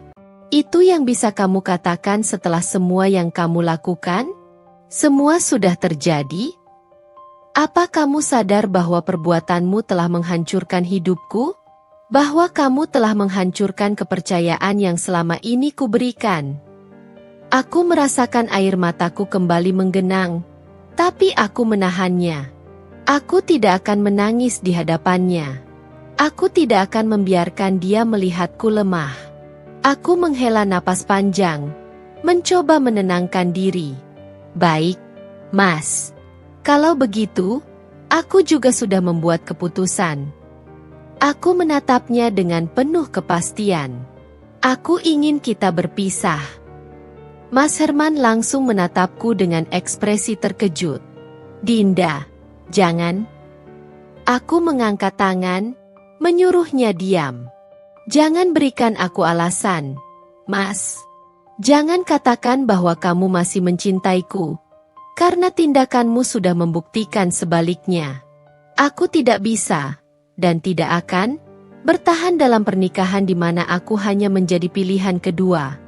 Itu yang bisa kamu katakan setelah semua yang kamu lakukan? Semua sudah terjadi? Apa kamu sadar bahwa perbuatanmu telah menghancurkan hidupku? Bahwa kamu telah menghancurkan kepercayaan yang selama ini kuberikan?" Aku merasakan air mataku kembali menggenang, tapi aku menahannya. Aku tidak akan menangis di hadapannya. Aku tidak akan membiarkan dia melihatku lemah. Aku menghela napas panjang, mencoba menenangkan diri. "Baik, Mas. Kalau begitu, aku juga sudah membuat keputusan." Aku menatapnya dengan penuh kepastian. "Aku ingin kita berpisah." Mas Herman langsung menatapku dengan ekspresi terkejut. "Dinda, jangan." Aku mengangkat tangan, menyuruhnya diam. "Jangan berikan aku alasan, Mas. Jangan katakan bahwa kamu masih mencintaiku, karena tindakanmu sudah membuktikan sebaliknya. Aku tidak bisa, dan tidak akan, bertahan dalam pernikahan di mana aku hanya menjadi pilihan kedua."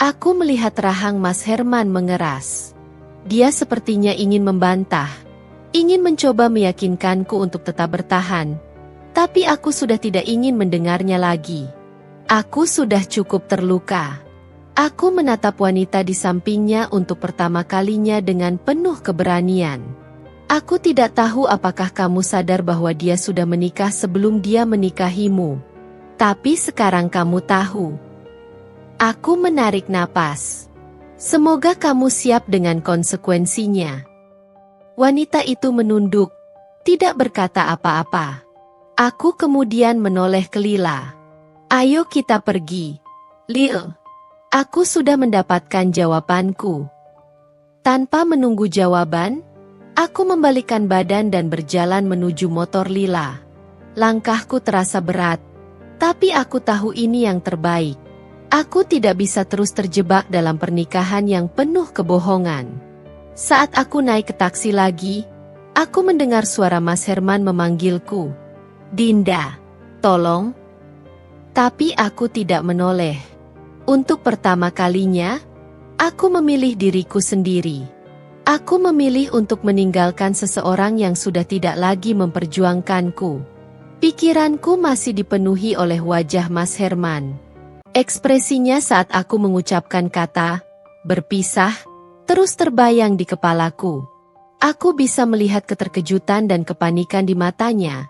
Aku melihat rahang Mas Herman mengeras. Dia sepertinya ingin membantah, ingin mencoba meyakinkanku untuk tetap bertahan. Tapi aku sudah tidak ingin mendengarnya lagi. Aku sudah cukup terluka. Aku menatap wanita di sampingnya untuk pertama kalinya dengan penuh keberanian. Aku tidak tahu apakah kamu sadar bahwa dia sudah menikah sebelum dia menikahimu. Tapi sekarang kamu tahu. Aku menarik napas. Semoga kamu siap dengan konsekuensinya. Wanita itu menunduk, tidak berkata apa-apa. Aku kemudian menoleh ke Lila. Ayo kita pergi, Lil. Aku sudah mendapatkan jawabanku. Tanpa menunggu jawaban, aku membalikkan badan dan berjalan menuju motor Lila. Langkahku terasa berat, tapi aku tahu ini yang terbaik. Aku tidak bisa terus terjebak dalam pernikahan yang penuh kebohongan. Saat aku naik ke taksi lagi, aku mendengar suara Mas Herman memanggilku. Dinda, tolong. Tapi aku tidak menoleh. Untuk pertama kalinya, aku memilih diriku sendiri. Aku memilih untuk meninggalkan seseorang yang sudah tidak lagi memperjuangkanku. Pikiranku masih dipenuhi oleh wajah Mas Herman. Ekspresinya saat aku mengucapkan kata berpisah terus terbayang di kepalaku. Aku bisa melihat keterkejutan dan kepanikan di matanya.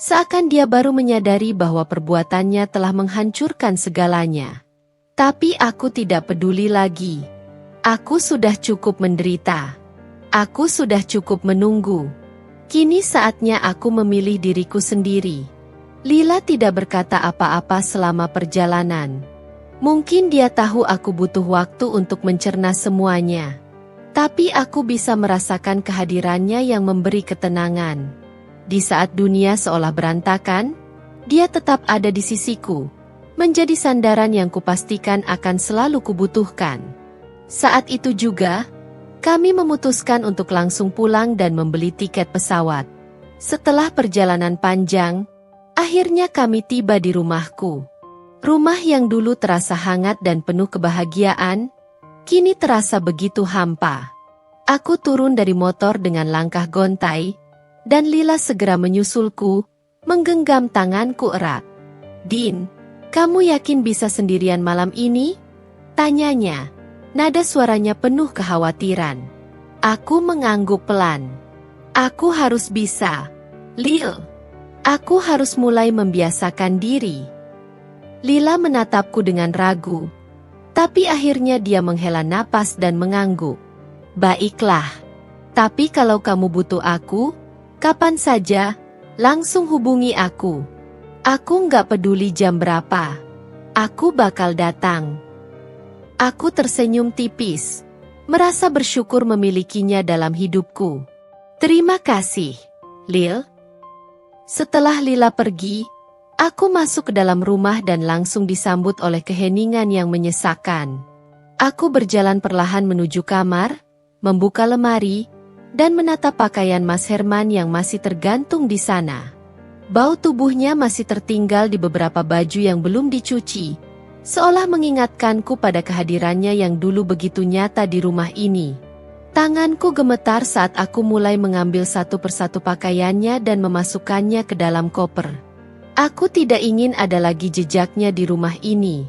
Seakan dia baru menyadari bahwa perbuatannya telah menghancurkan segalanya. Tapi aku tidak peduli lagi. Aku sudah cukup menderita. Aku sudah cukup menunggu. Kini saatnya aku memilih diriku sendiri. Lila tidak berkata apa-apa selama perjalanan. Mungkin dia tahu aku butuh waktu untuk mencerna semuanya. Tapi aku bisa merasakan kehadirannya yang memberi ketenangan. Di saat dunia seolah berantakan, dia tetap ada di sisiku. Menjadi sandaran yang kupastikan akan selalu kubutuhkan. Saat itu juga, kami memutuskan untuk langsung pulang dan membeli tiket pesawat. Setelah perjalanan panjang, akhirnya kami tiba di rumahku. Rumah yang dulu terasa hangat dan penuh kebahagiaan, kini terasa begitu hampa. Aku turun dari motor dengan langkah gontai, dan Lila segera menyusulku, menggenggam tanganku erat. Din, kamu yakin bisa sendirian malam ini? Tanyanya. Nada suaranya penuh kekhawatiran. Aku mengangguk pelan. Aku harus bisa. Lil. Aku harus mulai membiasakan diri. Lila menatapku dengan ragu. Tapi akhirnya dia menghela napas dan mengangguk. Baiklah. Tapi kalau kamu butuh aku, kapan saja, langsung hubungi aku. Aku nggak peduli jam berapa. Aku bakal datang. Aku tersenyum tipis, merasa bersyukur memilikinya dalam hidupku. Terima kasih, Lil. Setelah Lila pergi, aku masuk ke dalam rumah dan langsung disambut oleh keheningan yang menyesakkan. Aku berjalan perlahan menuju kamar, membuka lemari, dan menatap pakaian Mas Herman yang masih tergantung di sana. Bau tubuhnya masih tertinggal di beberapa baju yang belum dicuci, seolah mengingatkanku pada kehadirannya yang dulu begitu nyata di rumah ini. Tanganku gemetar saat aku mulai mengambil satu persatu pakaiannya dan memasukkannya ke dalam koper. Aku tidak ingin ada lagi jejaknya di rumah ini.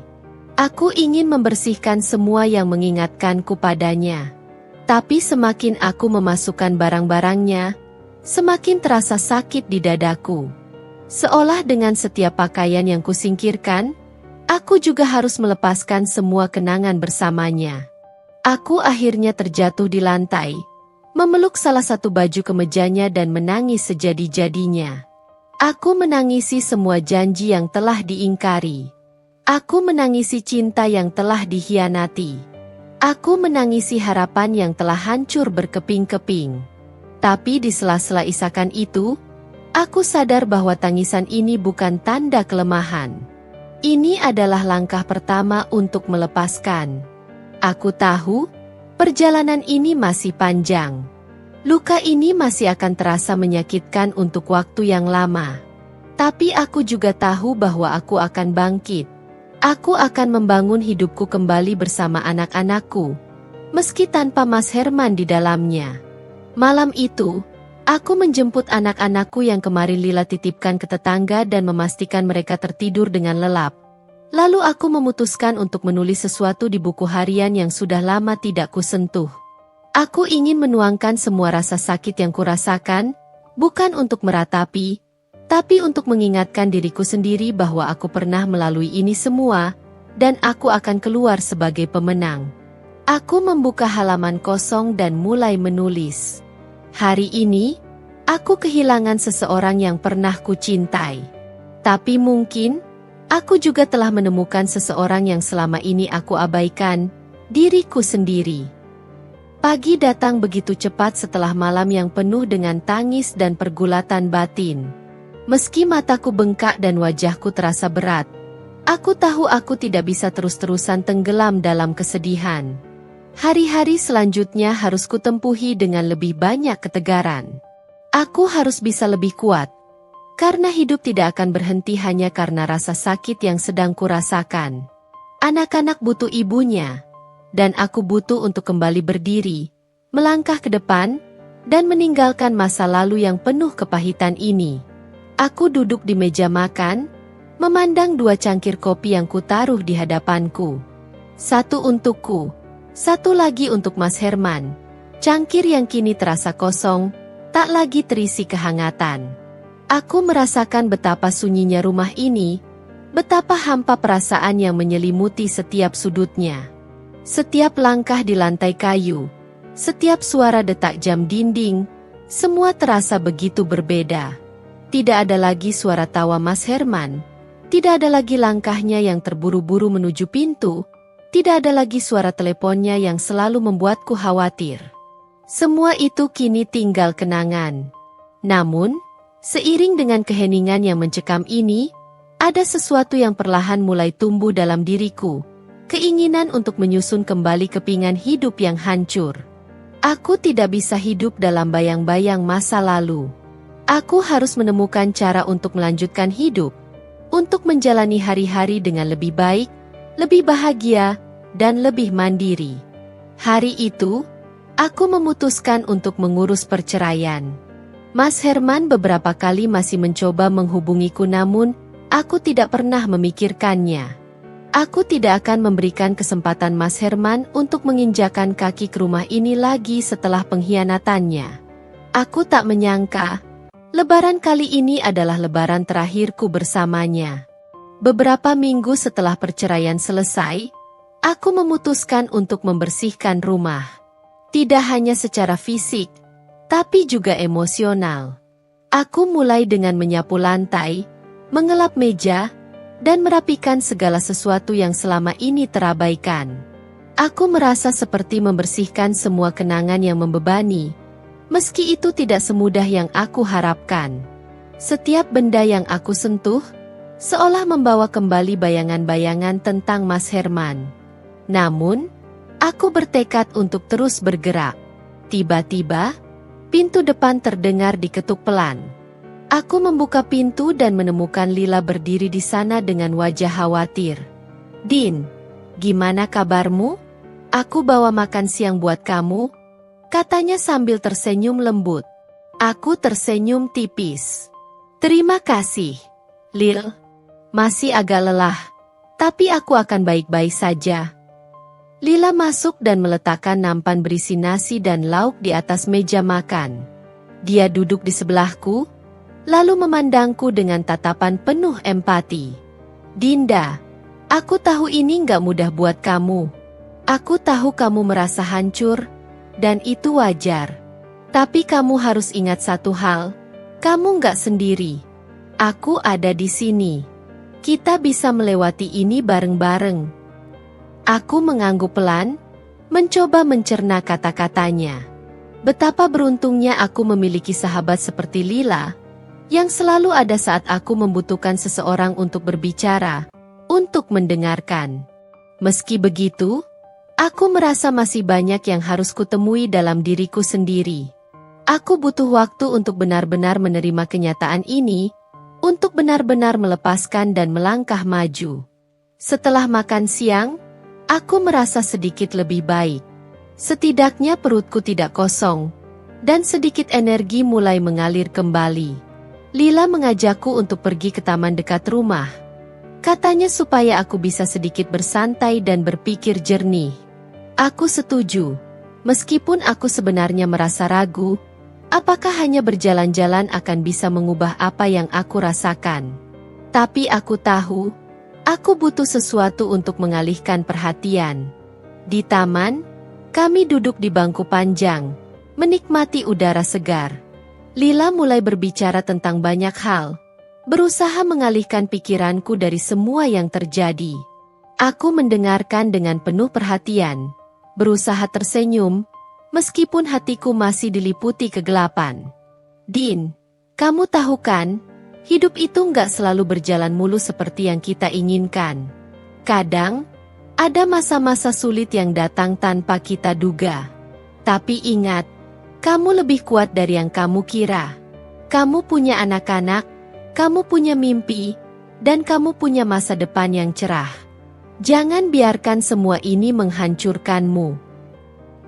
Aku ingin membersihkan semua yang mengingatkanku padanya. Tapi semakin aku memasukkan barang-barangnya, semakin terasa sakit di dadaku. Seolah dengan setiap pakaian yang kusingkirkan, aku juga harus melepaskan semua kenangan bersamanya. Aku akhirnya terjatuh di lantai, memeluk salah satu baju kemejanya dan menangis sejadi-jadinya. Aku menangisi semua janji yang telah diingkari. Aku menangisi cinta yang telah dikhianati. Aku menangisi harapan yang telah hancur berkeping-keping. Tapi di sela-sela isakan itu, aku sadar bahwa tangisan ini bukan tanda kelemahan. Ini adalah langkah pertama untuk melepaskan. Aku tahu, perjalanan ini masih panjang. Luka ini masih akan terasa menyakitkan untuk waktu yang lama. Tapi aku juga tahu bahwa aku akan bangkit. Aku akan membangun hidupku kembali bersama anak-anakku, meski tanpa Mas Herman di dalamnya. Malam itu, aku menjemput anak-anakku yang kemarin Lila titipkan ke tetangga dan memastikan mereka tertidur dengan lelap. Lalu aku memutuskan untuk menulis sesuatu di buku harian yang sudah lama tidak kusentuh. Aku ingin menuangkan semua rasa sakit yang kurasakan, bukan untuk meratapi, tapi untuk mengingatkan diriku sendiri bahwa aku pernah melalui ini semua, dan aku akan keluar sebagai pemenang. Aku membuka halaman kosong dan mulai menulis. Hari ini, aku kehilangan seseorang yang pernah kucintai. Tapi mungkin, aku juga telah menemukan seseorang yang selama ini aku abaikan, diriku sendiri. Pagi datang begitu cepat setelah malam yang penuh dengan tangis dan pergulatan batin. Meski mataku bengkak dan wajahku terasa berat, aku tahu aku tidak bisa terus-terusan tenggelam dalam kesedihan. Hari-hari selanjutnya harus kutempuhi dengan lebih banyak ketegaran. Aku harus bisa lebih kuat, karena hidup tidak akan berhenti hanya karena rasa sakit yang sedang kurasakan. Anak-anak butuh ibunya. Dan aku butuh untuk kembali berdiri, melangkah ke depan, dan meninggalkan masa lalu yang penuh kepahitan ini. Aku duduk di meja makan, memandang 2 cangkir kopi yang kutaruh di hadapanku. Satu untukku, satu lagi untuk Mas Herman. Cangkir yang kini terasa kosong, tak lagi terisi kehangatan. Aku merasakan betapa sunyinya rumah ini, betapa hampa perasaan yang menyelimuti setiap sudutnya. Setiap langkah di lantai kayu, setiap suara detak jam dinding, semua terasa begitu berbeda. Tidak ada lagi suara tawa Mas Herman, tidak ada lagi langkahnya yang terburu-buru menuju pintu, tidak ada lagi suara teleponnya yang selalu membuatku khawatir. Semua itu kini tinggal kenangan. Namun, seiring dengan keheningan yang mencekam ini, ada sesuatu yang perlahan mulai tumbuh dalam diriku. Keinginan untuk menyusun kembali kepingan hidup yang hancur. Aku tidak bisa hidup dalam bayang-bayang masa lalu. Aku harus menemukan cara untuk melanjutkan hidup, untuk menjalani hari-hari dengan lebih baik, lebih bahagia, dan lebih mandiri. Hari itu, aku memutuskan untuk mengurus perceraian. Mas Herman beberapa kali masih mencoba menghubungiku, namun aku tidak pernah memikirkannya. Aku tidak akan memberikan kesempatan Mas Herman untuk menginjakan kaki ke rumah ini lagi setelah pengkhianatannya. Aku tak menyangka, Lebaran kali ini adalah lebaran terakhirku bersamanya. Beberapa minggu setelah perceraian selesai, aku memutuskan untuk membersihkan rumah. Tidak hanya secara fisik, tapi juga emosional. Aku mulai dengan menyapu lantai, mengelap meja, dan merapikan segala sesuatu yang selama ini terabaikan. Aku merasa seperti membersihkan semua kenangan yang membebani, meski itu tidak semudah yang aku harapkan. Setiap benda yang aku sentuh, seolah membawa kembali bayangan-bayangan tentang Mas Herman. Namun, aku bertekad untuk terus bergerak. Tiba-tiba, pintu depan terdengar diketuk pelan. Aku membuka pintu dan menemukan Lila berdiri di sana dengan wajah khawatir. "Din, gimana kabarmu? Aku bawa makan siang buat kamu," katanya sambil tersenyum lembut. Aku tersenyum tipis. "Terima kasih, Lil. Masih agak lelah, tapi aku akan baik-baik saja." Lila masuk dan meletakkan nampan berisi nasi dan lauk di atas meja makan. Dia duduk di sebelahku, lalu memandangku dengan tatapan penuh empati. "Dinda, aku tahu ini nggak mudah buat kamu. Aku tahu kamu merasa hancur, dan itu wajar. Tapi kamu harus ingat satu hal, kamu nggak sendiri. Aku ada di sini. Kita bisa melewati ini bareng-bareng." Aku mengangguk pelan, mencoba mencerna kata-katanya. Betapa beruntungnya aku memiliki sahabat seperti Lila, yang selalu ada saat aku membutuhkan seseorang untuk berbicara, untuk mendengarkan. Meski begitu, aku merasa masih banyak yang harus kutemui dalam diriku sendiri. Aku butuh waktu untuk benar-benar menerima kenyataan ini, untuk benar-benar melepaskan dan melangkah maju. Setelah makan siang, aku merasa sedikit lebih baik. Setidaknya perutku tidak kosong, dan sedikit energi mulai mengalir kembali. Lila mengajakku untuk pergi ke taman dekat rumah. Katanya supaya aku bisa sedikit bersantai dan berpikir jernih. Aku setuju. Meskipun aku sebenarnya merasa ragu, apakah hanya berjalan-jalan akan bisa mengubah apa yang aku rasakan. Tapi aku tahu, aku butuh sesuatu untuk mengalihkan perhatian. Di taman, kami duduk di bangku panjang, menikmati udara segar. Lila mulai berbicara tentang banyak hal, berusaha mengalihkan pikiranku dari semua yang terjadi. Aku mendengarkan dengan penuh perhatian, berusaha tersenyum, meskipun hatiku masih diliputi kegelapan. Din, kamu tahu kan, hidup itu nggak selalu berjalan mulus seperti yang kita inginkan. Kadang, ada masa-masa sulit yang datang tanpa kita duga. Tapi ingat, kamu lebih kuat dari yang kamu kira. Kamu punya anak-anak, kamu punya mimpi, dan kamu punya masa depan yang cerah. Jangan biarkan semua ini menghancurkanmu.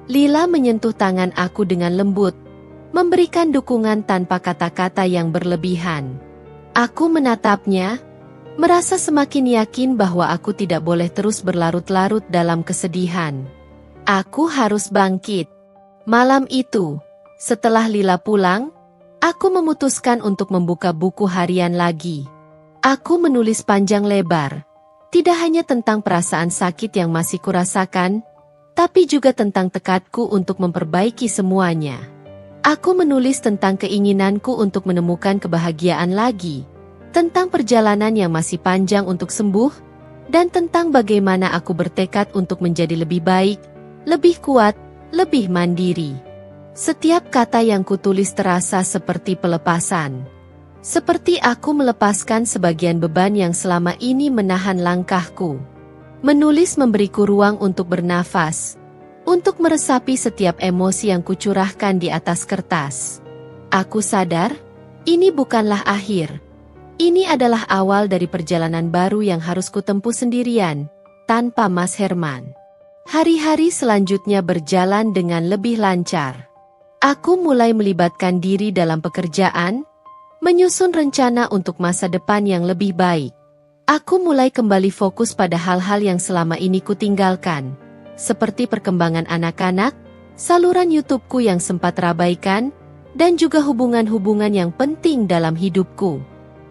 Lila menyentuh tangan aku dengan lembut, memberikan dukungan tanpa kata-kata yang berlebihan. Aku menatapnya, merasa semakin yakin bahwa aku tidak boleh terus berlarut-larut dalam kesedihan. Aku harus bangkit. Malam itu, setelah Lila pulang, aku memutuskan untuk membuka buku harian lagi. Aku menulis panjang lebar, tidak hanya tentang perasaan sakit yang masih kurasakan, tapi juga tentang tekadku untuk memperbaiki semuanya. Aku menulis tentang keinginanku untuk menemukan kebahagiaan lagi, tentang perjalanan yang masih panjang untuk sembuh, dan tentang bagaimana aku bertekad untuk menjadi lebih baik, lebih kuat, lebih mandiri. Setiap kata yang kutulis terasa seperti pelepasan. Seperti aku melepaskan sebagian beban yang selama ini menahan langkahku. Menulis memberiku ruang untuk bernafas, untuk meresapi setiap emosi yang kucurahkan di atas kertas. Aku sadar, ini bukanlah akhir. Ini adalah awal dari perjalanan baru yang harus kutempuh sendirian, tanpa Mas Herman. Hari-hari selanjutnya berjalan dengan lebih lancar. Aku mulai melibatkan diri dalam pekerjaan, menyusun rencana untuk masa depan yang lebih baik. Aku mulai kembali fokus pada hal-hal yang selama ini kutinggalkan, seperti perkembangan anak-anak, saluran YouTube-ku yang sempat terabaikan, dan juga hubungan-hubungan yang penting dalam hidupku.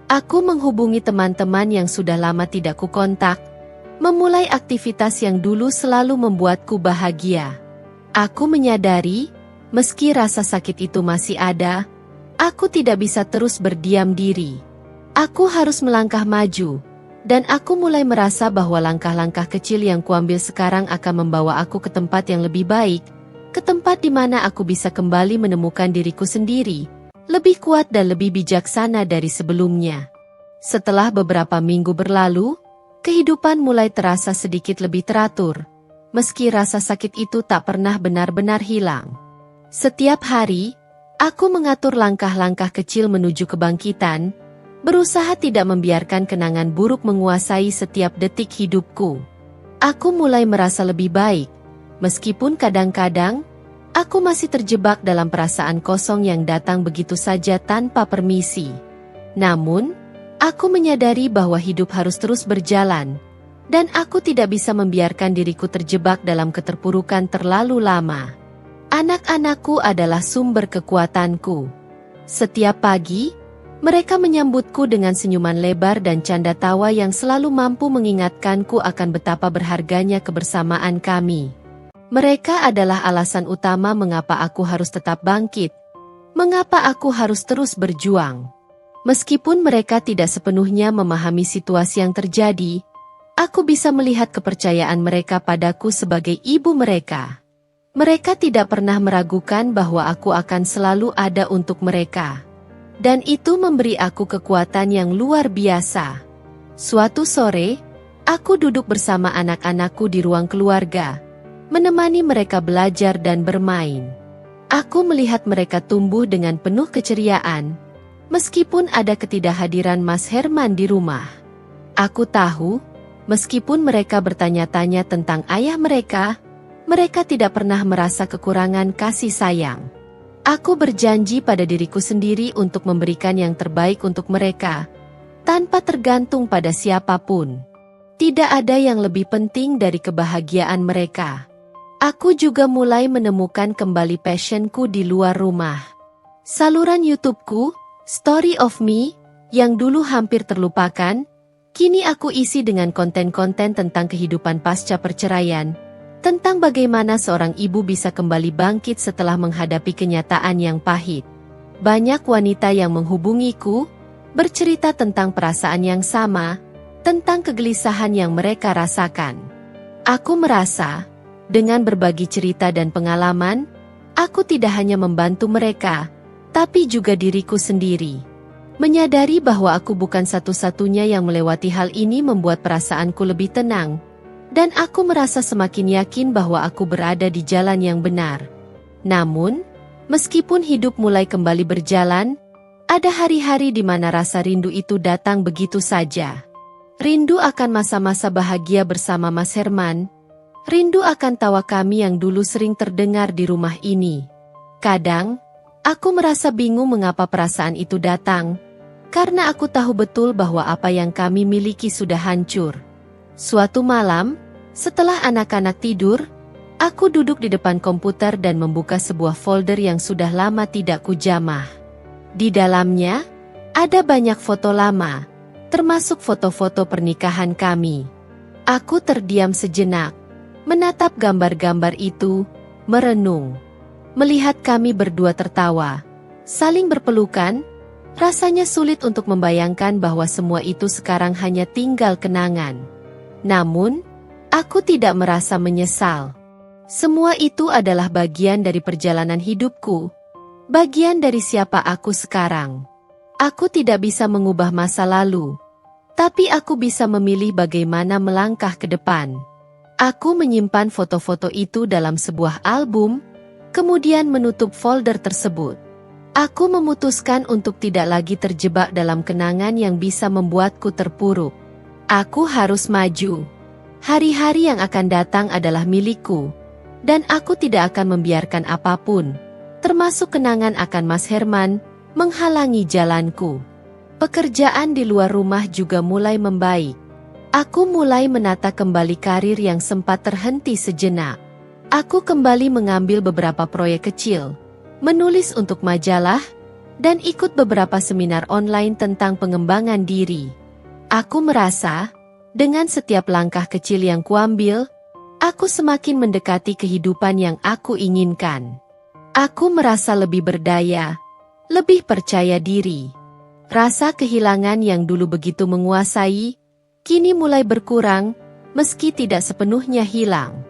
Aku menghubungi teman-teman yang sudah lama tidak kukontak, memulai aktivitas yang dulu selalu membuatku bahagia. Aku menyadari, meski rasa sakit itu masih ada, aku tidak bisa terus berdiam diri. Aku harus melangkah maju, dan aku mulai merasa bahwa langkah-langkah kecil yang kuambil sekarang akan membawa aku ke tempat yang lebih baik, ke tempat di mana aku bisa kembali menemukan diriku sendiri, lebih kuat dan lebih bijaksana dari sebelumnya. Setelah beberapa minggu berlalu, kehidupan mulai terasa sedikit lebih teratur, meski rasa sakit itu tak pernah benar-benar hilang. Setiap hari, aku mengatur langkah-langkah kecil menuju kebangkitan, berusaha tidak membiarkan kenangan buruk menguasai setiap detik hidupku. Aku mulai merasa lebih baik, meskipun kadang-kadang, aku masih terjebak dalam perasaan kosong yang datang begitu saja tanpa permisi. Namun, aku menyadari bahwa hidup harus terus berjalan, dan aku tidak bisa membiarkan diriku terjebak dalam keterpurukan terlalu lama. Anak-anakku adalah sumber kekuatanku. Setiap pagi, mereka menyambutku dengan senyuman lebar dan canda tawa yang selalu mampu mengingatkanku akan betapa berharganya kebersamaan kami. Mereka adalah alasan utama mengapa aku harus tetap bangkit, mengapa aku harus terus berjuang. Meskipun mereka tidak sepenuhnya memahami situasi yang terjadi, aku bisa melihat kepercayaan mereka padaku sebagai ibu mereka. Mereka tidak pernah meragukan bahwa aku akan selalu ada untuk mereka. Dan itu memberi aku kekuatan yang luar biasa. Suatu sore, aku duduk bersama anak-anakku di ruang keluarga, menemani mereka belajar dan bermain. Aku melihat mereka tumbuh dengan penuh keceriaan, meskipun ada ketidakhadiran Mas Herman di rumah. Aku tahu, meskipun mereka bertanya-tanya tentang ayah mereka tidak pernah merasa kekurangan kasih sayang. Aku berjanji pada diriku sendiri untuk memberikan yang terbaik untuk mereka, tanpa tergantung pada siapapun. Tidak ada yang lebih penting dari kebahagiaan mereka. Aku juga mulai menemukan kembali passionku di luar rumah. Saluran YouTubeku, Story of Me, yang dulu hampir terlupakan, kini aku isi dengan konten-konten tentang kehidupan pasca perceraian, tentang bagaimana seorang ibu bisa kembali bangkit setelah menghadapi kenyataan yang pahit. Banyak wanita yang menghubungiku, bercerita tentang perasaan yang sama, tentang kegelisahan yang mereka rasakan. Aku merasa, dengan berbagi cerita dan pengalaman, aku tidak hanya membantu mereka, tapi juga diriku sendiri. Menyadari bahwa aku bukan satu-satunya yang melewati hal ini membuat perasaanku lebih tenang, dan aku merasa semakin yakin bahwa aku berada di jalan yang benar. Namun, meskipun hidup mulai kembali berjalan, ada hari-hari di mana rasa rindu itu datang begitu saja. Rindu akan masa-masa bahagia bersama Mas Herman. Rindu akan tawa kami yang dulu sering terdengar di rumah ini. Kadang, aku merasa bingung mengapa perasaan itu datang, karena aku tahu betul bahwa apa yang kami miliki sudah hancur. Suatu malam, setelah anak-anak tidur, aku duduk di depan komputer dan membuka sebuah folder yang sudah lama tidak kujamah. Di dalamnya, ada banyak foto lama, termasuk foto-foto pernikahan kami. Aku terdiam sejenak, menatap gambar-gambar itu, merenung. Melihat kami berdua tertawa, saling berpelukan, rasanya sulit untuk membayangkan bahwa semua itu sekarang hanya tinggal kenangan. Namun, aku tidak merasa menyesal. Semua itu adalah bagian dari perjalanan hidupku, bagian dari siapa aku sekarang. Aku tidak bisa mengubah masa lalu, tapi aku bisa memilih bagaimana melangkah ke depan. Aku menyimpan foto-foto itu dalam sebuah album, kemudian menutup folder tersebut. Aku memutuskan untuk tidak lagi terjebak dalam kenangan yang bisa membuatku terpuruk. Aku harus maju. Hari-hari yang akan datang adalah milikku, dan aku tidak akan membiarkan apapun, termasuk kenangan akan Mas Herman, menghalangi jalanku. Pekerjaan di luar rumah juga mulai membaik. Aku mulai menata kembali karir yang sempat terhenti sejenak. Aku kembali mengambil beberapa proyek kecil, menulis untuk majalah, dan ikut beberapa seminar online tentang pengembangan diri. Aku merasa, dengan setiap langkah kecil yang kuambil, aku semakin mendekati kehidupan yang aku inginkan. Aku merasa lebih berdaya, lebih percaya diri. Rasa kehilangan yang dulu begitu menguasai, kini mulai berkurang, meski tidak sepenuhnya hilang.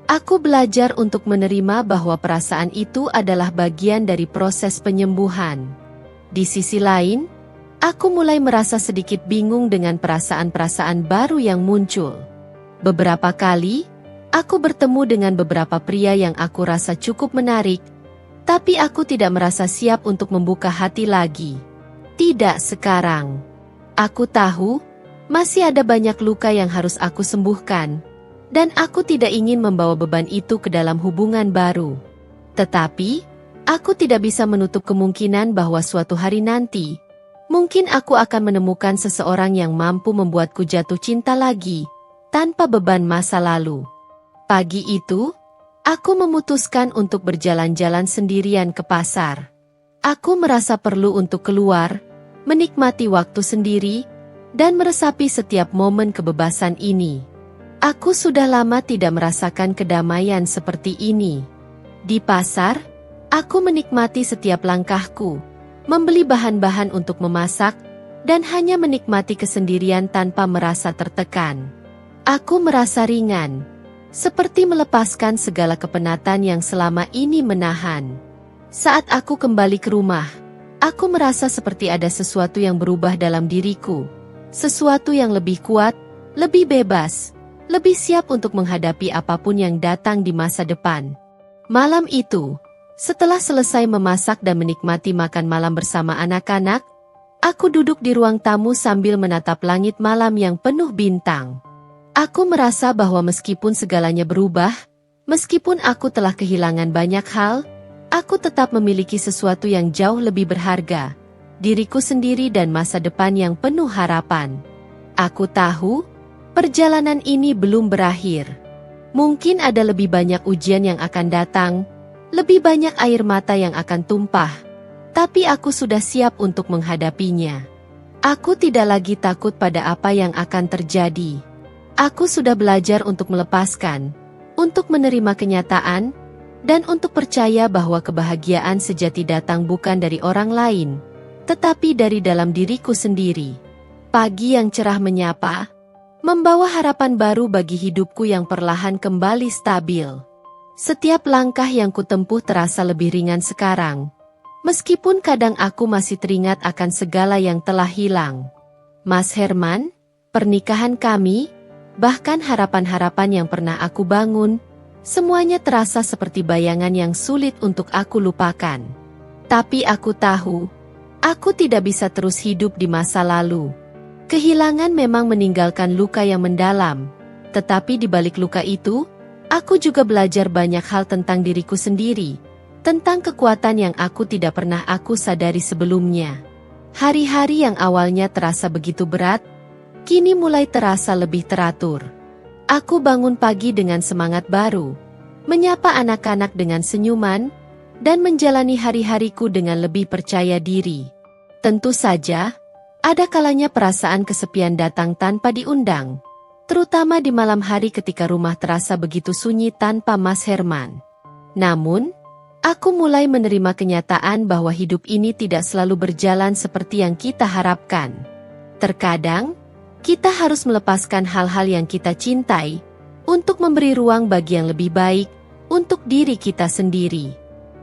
Aku belajar untuk menerima bahwa perasaan itu adalah bagian dari proses penyembuhan. Di sisi lain, aku mulai merasa sedikit bingung dengan perasaan-perasaan baru yang muncul. Beberapa kali, aku bertemu dengan beberapa pria yang aku rasa cukup menarik, tapi aku tidak merasa siap untuk membuka hati lagi. Tidak sekarang. Aku tahu, masih ada banyak luka yang harus aku sembuhkan, dan aku tidak ingin membawa beban itu ke dalam hubungan baru. Tetapi, aku tidak bisa menutup kemungkinan bahwa suatu hari nanti, mungkin aku akan menemukan seseorang yang mampu membuatku jatuh cinta lagi, tanpa beban masa lalu. Pagi itu, aku memutuskan untuk berjalan-jalan sendirian ke pasar. Aku merasa perlu untuk keluar, menikmati waktu sendiri, dan meresapi setiap momen kebebasan ini. Aku sudah lama tidak merasakan kedamaian seperti ini. Di pasar, aku menikmati setiap langkahku, membeli bahan-bahan untuk memasak, dan hanya menikmati kesendirian tanpa merasa tertekan. Aku merasa ringan, seperti melepaskan segala kepenatan yang selama ini menahan. Saat aku kembali ke rumah, aku merasa seperti ada sesuatu yang berubah dalam diriku. Sesuatu yang lebih kuat, lebih bebas, lebih siap untuk menghadapi apapun yang datang di masa depan. Malam itu, setelah selesai memasak dan menikmati makan malam bersama anak-anak, aku duduk di ruang tamu sambil menatap langit malam yang penuh bintang. Aku merasa bahwa meskipun segalanya berubah, meskipun aku telah kehilangan banyak hal, aku tetap memiliki sesuatu yang jauh lebih berharga, diriku sendiri dan masa depan yang penuh harapan. Aku tahu, perjalanan ini belum berakhir. Mungkin ada lebih banyak ujian yang akan datang, lebih banyak air mata yang akan tumpah, tapi aku sudah siap untuk menghadapinya. Aku tidak lagi takut pada apa yang akan terjadi. Aku sudah belajar untuk melepaskan, untuk menerima kenyataan, dan untuk percaya bahwa kebahagiaan sejati datang bukan dari orang lain, tetapi dari dalam diriku sendiri. Pagi yang cerah menyapa, membawa harapan baru bagi hidupku yang perlahan kembali stabil. Setiap langkah yang kutempuh terasa lebih ringan sekarang, meskipun kadang aku masih teringat akan segala yang telah hilang. Mas Herman, pernikahan kami, bahkan harapan-harapan yang pernah aku bangun, semuanya terasa seperti bayangan yang sulit untuk aku lupakan. Tapi aku tahu, aku tidak bisa terus hidup di masa lalu. Kehilangan memang meninggalkan luka yang mendalam, tetapi di balik luka itu, aku juga belajar banyak hal tentang diriku sendiri, tentang kekuatan yang aku tidak pernah aku sadari sebelumnya. Hari-hari yang awalnya terasa begitu berat, kini mulai terasa lebih teratur. Aku bangun pagi dengan semangat baru, menyapa anak-anak dengan senyuman, dan menjalani hari-hariku dengan lebih percaya diri. Tentu saja, ada kalanya perasaan kesepian datang tanpa diundang, terutama di malam hari ketika rumah terasa begitu sunyi tanpa Mas Herman. Namun, aku mulai menerima kenyataan bahwa hidup ini tidak selalu berjalan seperti yang kita harapkan. Terkadang, kita harus melepaskan hal-hal yang kita cintai, untuk memberi ruang bagi yang lebih baik, untuk diri kita sendiri.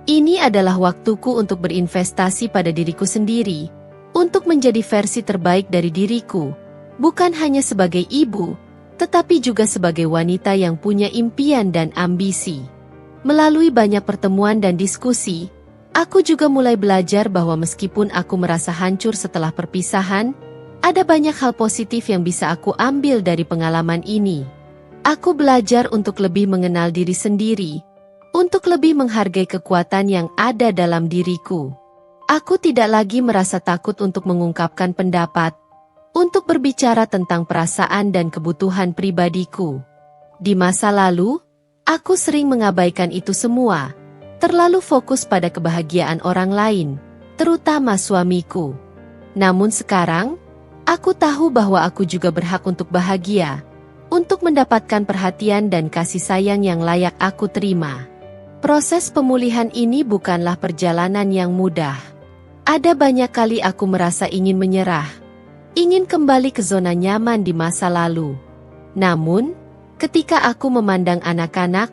Ini adalah waktuku untuk berinvestasi pada diriku sendiri, untuk menjadi versi terbaik dari diriku, bukan hanya sebagai ibu, tetapi juga sebagai wanita yang punya impian dan ambisi. Melalui banyak pertemuan dan diskusi, aku juga mulai belajar bahwa meskipun aku merasa hancur setelah perpisahan, ada banyak hal positif yang bisa aku ambil dari pengalaman ini. Aku belajar untuk lebih mengenal diri sendiri, untuk lebih menghargai kekuatan yang ada dalam diriku. Aku tidak lagi merasa takut untuk mengungkapkan pendapat, untuk berbicara tentang perasaan dan kebutuhan pribadiku. Di masa lalu, aku sering mengabaikan itu semua, terlalu fokus pada kebahagiaan orang lain, terutama suamiku. Namun sekarang, aku tahu bahwa aku juga berhak untuk bahagia, untuk mendapatkan perhatian dan kasih sayang yang layak aku terima. Proses pemulihan ini bukanlah perjalanan yang mudah. Ada banyak kali aku merasa ingin menyerah, ingin kembali ke zona nyaman di masa lalu. Namun, ketika aku memandang anak-anak,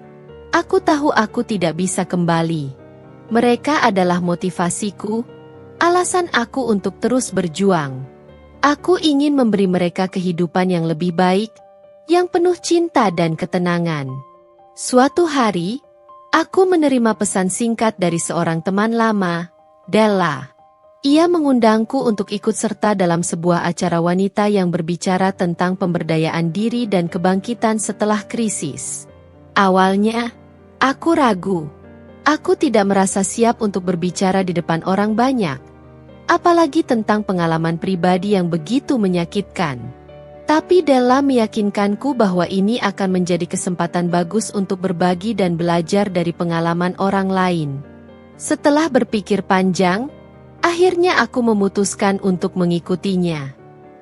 aku tahu aku tidak bisa kembali. Mereka adalah motivasiku, alasan aku untuk terus berjuang. Aku ingin memberi mereka kehidupan yang lebih baik, yang penuh cinta dan ketenangan. Suatu hari, aku menerima pesan singkat dari seorang teman lama, Della. Ia mengundangku untuk ikut serta dalam sebuah acara wanita yang berbicara tentang pemberdayaan diri dan kebangkitan setelah krisis. Awalnya, aku ragu. Aku tidak merasa siap untuk berbicara di depan orang banyak, apalagi tentang pengalaman pribadi yang begitu menyakitkan. Tapi Della meyakinkanku bahwa ini akan menjadi kesempatan bagus untuk berbagi dan belajar dari pengalaman orang lain. Setelah berpikir panjang, akhirnya aku memutuskan untuk mengikutinya.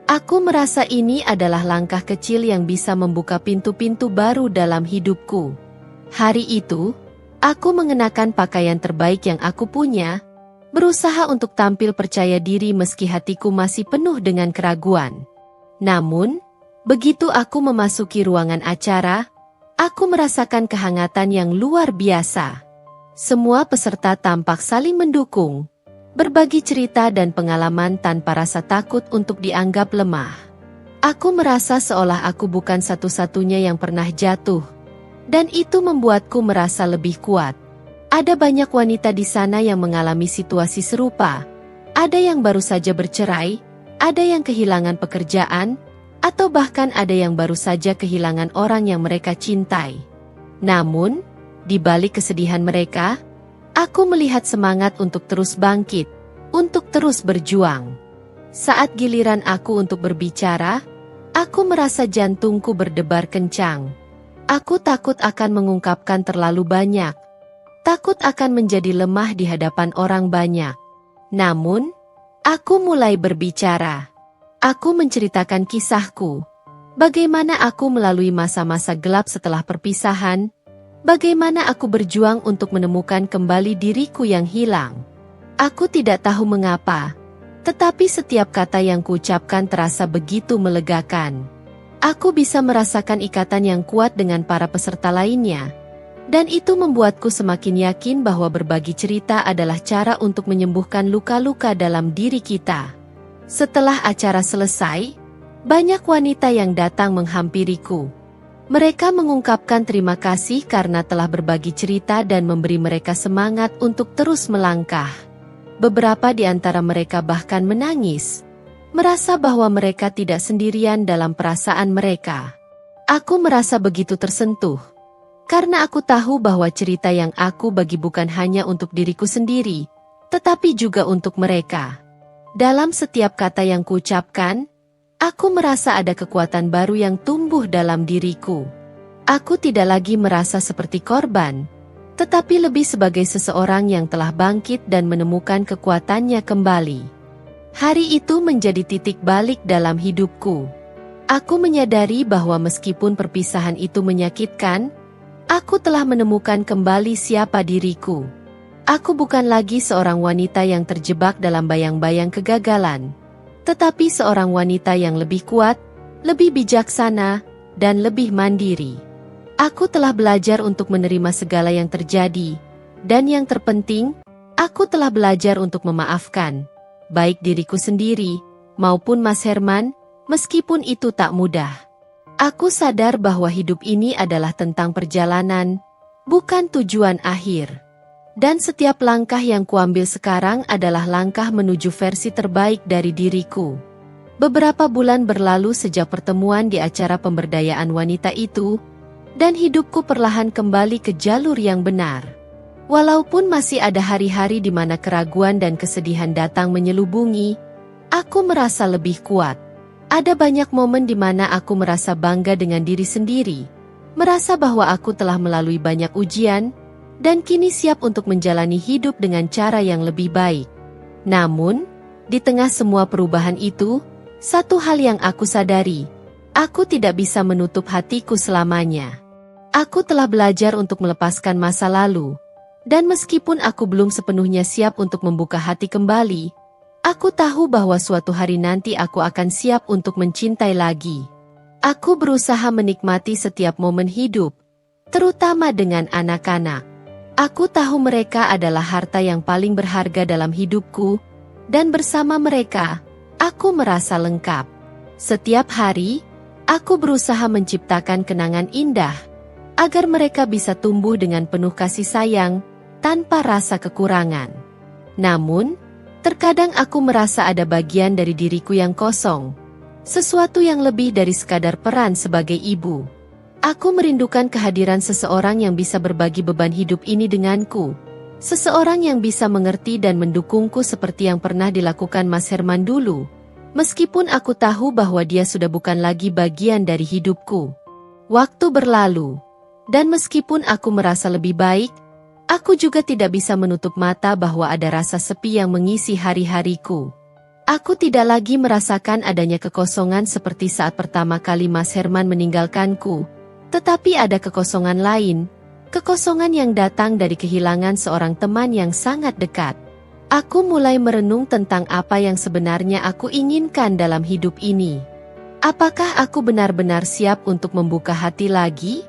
Aku merasa ini adalah langkah kecil yang bisa membuka pintu-pintu baru dalam hidupku. Hari itu, aku mengenakan pakaian terbaik yang aku punya, berusaha untuk tampil percaya diri meski hatiku masih penuh dengan keraguan. Namun, begitu aku memasuki ruangan acara, aku merasakan kehangatan yang luar biasa. Semua peserta tampak saling mendukung, berbagi cerita dan pengalaman tanpa rasa takut untuk dianggap lemah. Aku merasa seolah aku bukan satu-satunya yang pernah jatuh, dan itu membuatku merasa lebih kuat. Ada banyak wanita di sana yang mengalami situasi serupa. Ada yang baru saja bercerai, ada yang kehilangan pekerjaan, atau bahkan ada yang baru saja kehilangan orang yang mereka cintai. Namun, di balik kesedihan mereka, aku melihat semangat untuk terus bangkit, untuk terus berjuang. Saat giliran aku untuk berbicara, aku merasa jantungku berdebar kencang. Aku takut akan mengungkapkan terlalu banyak. Takut akan menjadi lemah di hadapan orang banyak. Namun, aku mulai berbicara. Aku menceritakan kisahku. Bagaimana aku melalui masa-masa gelap setelah perpisahan. Bagaimana aku berjuang untuk menemukan kembali diriku yang hilang. Aku tidak tahu mengapa. Tetapi setiap kata yang kuucapkan terasa begitu melegakan. Aku bisa merasakan ikatan yang kuat dengan para peserta lainnya. Dan itu membuatku semakin yakin bahwa berbagi cerita adalah cara untuk menyembuhkan luka-luka dalam diri kita. Setelah acara selesai, banyak wanita yang datang menghampiriku. Mereka mengungkapkan terima kasih karena telah berbagi cerita dan memberi mereka semangat untuk terus melangkah. Beberapa di antara mereka bahkan menangis, merasa bahwa mereka tidak sendirian dalam perasaan mereka. Aku merasa begitu tersentuh, karena aku tahu bahwa cerita yang aku bagi bukan hanya untuk diriku sendiri, tetapi juga untuk mereka. Dalam setiap kata yang kuucapkan, aku merasa ada kekuatan baru yang tumbuh dalam diriku. Aku tidak lagi merasa seperti korban, tetapi lebih sebagai seseorang yang telah bangkit dan menemukan kekuatannya kembali. Hari itu menjadi titik balik dalam hidupku. Aku menyadari bahwa meskipun perpisahan itu menyakitkan, aku telah menemukan kembali siapa diriku. Aku bukan lagi seorang wanita yang terjebak dalam bayang-bayang kegagalan, tetapi seorang wanita yang lebih kuat, lebih bijaksana, dan lebih mandiri. Aku telah belajar untuk menerima segala yang terjadi, dan yang terpenting, aku telah belajar untuk memaafkan, baik diriku sendiri, maupun Mas Herman, meskipun itu tak mudah. Aku sadar bahwa hidup ini adalah tentang perjalanan, bukan tujuan akhir. Dan setiap langkah yang kuambil sekarang adalah langkah menuju versi terbaik dari diriku. Beberapa bulan berlalu sejak pertemuan di acara pemberdayaan wanita itu, dan hidupku perlahan kembali ke jalur yang benar. Walaupun masih ada hari-hari di mana keraguan dan kesedihan datang menyelubungi, aku merasa lebih kuat. Ada banyak momen di mana aku merasa bangga dengan diri sendiri, merasa bahwa aku telah melalui banyak ujian, dan kini siap untuk menjalani hidup dengan cara yang lebih baik. Namun, di tengah semua perubahan itu, satu hal yang aku sadari, aku tidak bisa menutup hatiku selamanya. Aku telah belajar untuk melepaskan masa lalu, dan meskipun aku belum sepenuhnya siap untuk membuka hati kembali, aku tahu bahwa suatu hari nanti aku akan siap untuk mencintai lagi. Aku berusaha menikmati setiap momen hidup, terutama dengan anak-anak. Aku tahu mereka adalah harta yang paling berharga dalam hidupku, dan bersama mereka, aku merasa lengkap. Setiap hari, aku berusaha menciptakan kenangan indah, agar mereka bisa tumbuh dengan penuh kasih sayang, tanpa rasa kekurangan. Namun, terkadang aku merasa ada bagian dari diriku yang kosong, sesuatu yang lebih dari sekadar peran sebagai ibu. Aku merindukan kehadiran seseorang yang bisa berbagi beban hidup ini denganku, seseorang yang bisa mengerti dan mendukungku seperti yang pernah dilakukan Mas Herman dulu, meskipun aku tahu bahwa dia sudah bukan lagi bagian dari hidupku. Waktu berlalu, dan meskipun aku merasa lebih baik, aku juga tidak bisa menutup mata bahwa ada rasa sepi yang mengisi hari-hariku. Aku tidak lagi merasakan adanya kekosongan seperti saat pertama kali Mas Herman meninggalkanku, tetapi ada kekosongan lain, kekosongan yang datang dari kehilangan seorang teman yang sangat dekat. Aku mulai merenung tentang apa yang sebenarnya aku inginkan dalam hidup ini. Apakah aku benar-benar siap untuk membuka hati lagi?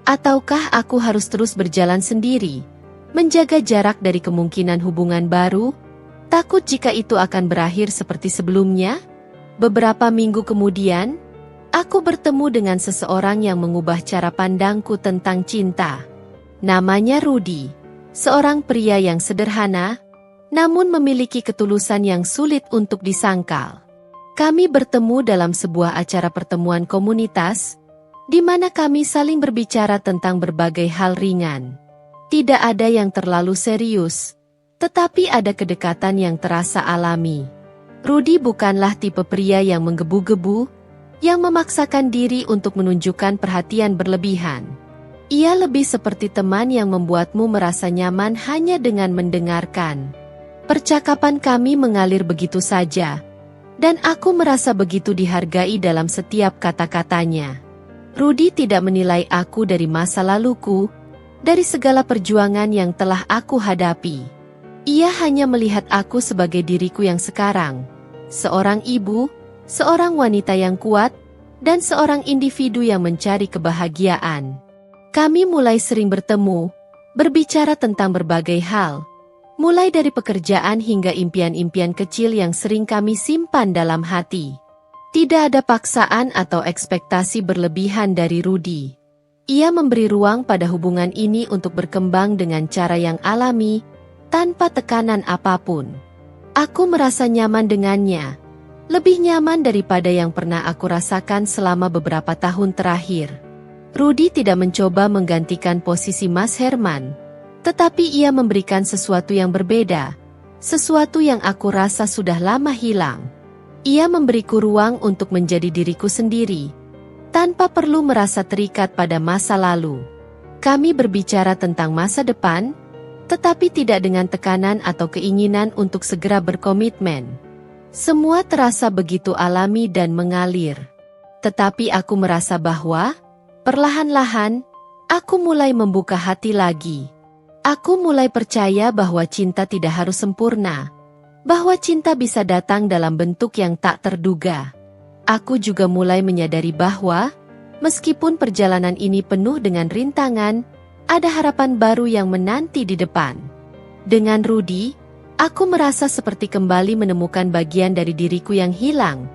Ataukah aku harus terus berjalan sendiri, menjaga jarak dari kemungkinan hubungan baru, takut jika itu akan berakhir seperti sebelumnya? Beberapa minggu kemudian, aku bertemu dengan seseorang yang mengubah cara pandangku tentang cinta. Namanya Rudy, seorang pria yang sederhana, namun memiliki ketulusan yang sulit untuk disangkal. Kami bertemu dalam sebuah acara pertemuan komunitas, di mana kami saling berbicara tentang berbagai hal ringan. Tidak ada yang terlalu serius, Tetapi ada kedekatan yang terasa alami. Rudy bukanlah tipe pria yang menggebu-gebu, yang memaksakan diri untuk menunjukkan perhatian berlebihan. Ia lebih seperti teman yang membuatmu merasa nyaman hanya dengan mendengarkan. Percakapan kami mengalir begitu saja, dan aku merasa begitu dihargai dalam setiap kata-katanya. Rudy tidak menilai aku dari masa laluku, dari segala perjuangan yang telah aku hadapi. Ia hanya melihat aku sebagai diriku yang sekarang, seorang ibu, seorang wanita yang kuat, dan seorang individu yang mencari kebahagiaan. Kami mulai sering bertemu, berbicara tentang berbagai hal, mulai dari pekerjaan hingga impian-impian kecil yang sering kami simpan dalam hati. Tidak ada paksaan atau ekspektasi berlebihan dari Rudy. Ia memberi ruang pada hubungan ini untuk berkembang dengan cara yang alami, tanpa tekanan apapun. Aku merasa nyaman dengannya, lebih nyaman daripada yang pernah aku rasakan selama beberapa tahun terakhir. Rudy tidak mencoba menggantikan posisi Mas Herman, tetapi ia memberikan sesuatu yang berbeda, sesuatu yang aku rasa sudah lama hilang. Ia memberiku ruang untuk menjadi diriku sendiri, tanpa perlu merasa terikat pada masa lalu. Kami berbicara tentang masa depan, tetapi tidak dengan tekanan atau keinginan untuk segera berkomitmen. Semua terasa begitu alami dan mengalir. Tetapi aku merasa bahwa, perlahan-lahan, aku mulai membuka hati lagi. Aku mulai percaya bahwa cinta tidak harus sempurna, bahwa cinta bisa datang dalam bentuk yang tak terduga. Aku juga mulai menyadari bahwa, meskipun perjalanan ini penuh dengan rintangan, ada harapan baru yang menanti di depan. Dengan Rudy, aku merasa seperti kembali menemukan bagian dari diriku yang hilang,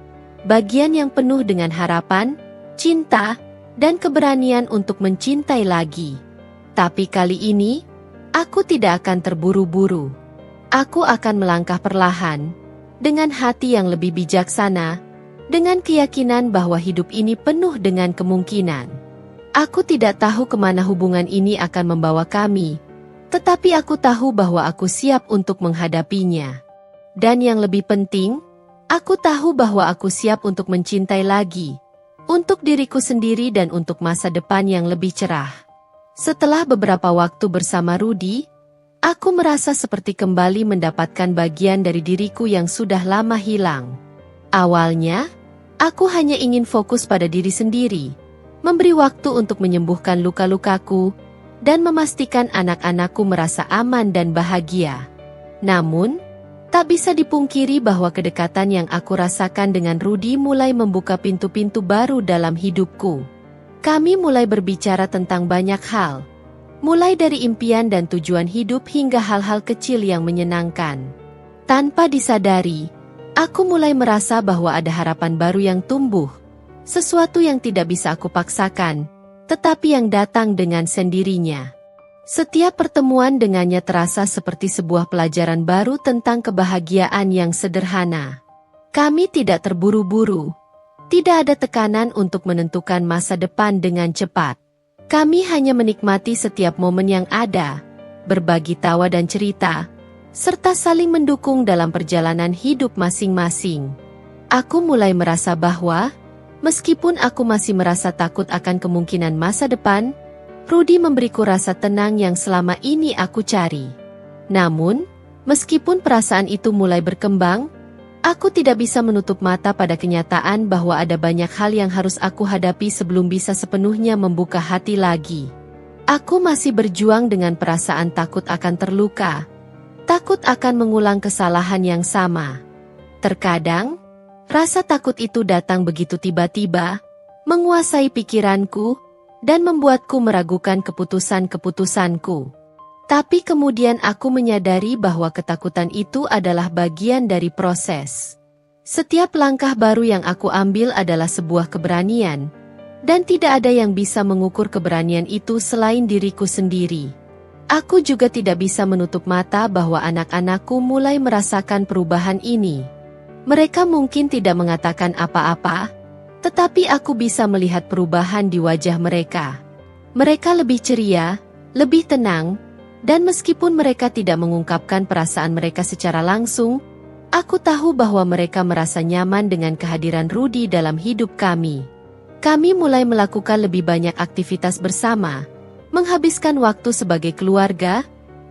bagian yang penuh dengan harapan, cinta, dan keberanian untuk mencintai lagi. Tapi kali ini, aku tidak akan terburu-buru. Aku akan melangkah perlahan, dengan hati yang lebih bijaksana, dengan keyakinan bahwa hidup ini penuh dengan kemungkinan. Aku tidak tahu kemana hubungan ini akan membawa kami, tetapi aku tahu bahwa aku siap untuk menghadapinya. Dan yang lebih penting, aku tahu bahwa aku siap untuk mencintai lagi, untuk diriku sendiri dan untuk masa depan yang lebih cerah. Setelah beberapa waktu bersama Rudy, aku merasa seperti kembali mendapatkan bagian dari diriku yang sudah lama hilang. Awalnya, aku hanya ingin fokus pada diri sendiri, memberi waktu untuk menyembuhkan luka-lukaku, dan memastikan anak-anakku merasa aman dan bahagia. Namun, tak bisa dipungkiri bahwa kedekatan yang aku rasakan dengan Rudy mulai membuka pintu-pintu baru dalam hidupku. Kami mulai berbicara tentang banyak hal, mulai dari impian dan tujuan hidup hingga hal-hal kecil yang menyenangkan. Tanpa disadari, aku mulai merasa bahwa ada harapan baru yang tumbuh, sesuatu yang tidak bisa aku paksakan, tetapi yang datang dengan sendirinya. Setiap pertemuan dengannya terasa seperti sebuah pelajaran baru tentang kebahagiaan yang sederhana. Kami tidak terburu-buru, tidak ada tekanan untuk menentukan masa depan dengan cepat. Kami hanya menikmati setiap momen yang ada, berbagi tawa dan cerita, serta saling mendukung dalam perjalanan hidup masing-masing. Aku mulai merasa bahwa, meskipun aku masih merasa takut akan kemungkinan masa depan, Rudy memberiku rasa tenang yang selama ini aku cari. Namun, meskipun perasaan itu mulai berkembang, aku tidak bisa menutup mata pada kenyataan bahwa ada banyak hal yang harus aku hadapi sebelum bisa sepenuhnya membuka hati lagi. Aku masih berjuang dengan perasaan takut akan terluka, takut akan mengulang kesalahan yang sama. Terkadang, rasa takut itu datang begitu tiba-tiba, menguasai pikiranku, dan membuatku meragukan keputusan-keputusanku. Tapi kemudian aku menyadari bahwa ketakutan itu adalah bagian dari proses. Setiap langkah baru yang aku ambil adalah sebuah keberanian, dan tidak ada yang bisa mengukur keberanian itu selain diriku sendiri. Aku juga tidak bisa menutup mata bahwa anak-anakku mulai merasakan perubahan ini. Mereka mungkin tidak mengatakan apa-apa, tetapi aku bisa melihat perubahan di wajah mereka. Mereka lebih ceria, lebih tenang, Dan meskipun mereka tidak mengungkapkan perasaan mereka secara langsung, aku tahu bahwa mereka merasa nyaman dengan kehadiran Rudy dalam hidup kami. Kami mulai melakukan lebih banyak aktivitas bersama, menghabiskan waktu sebagai keluarga,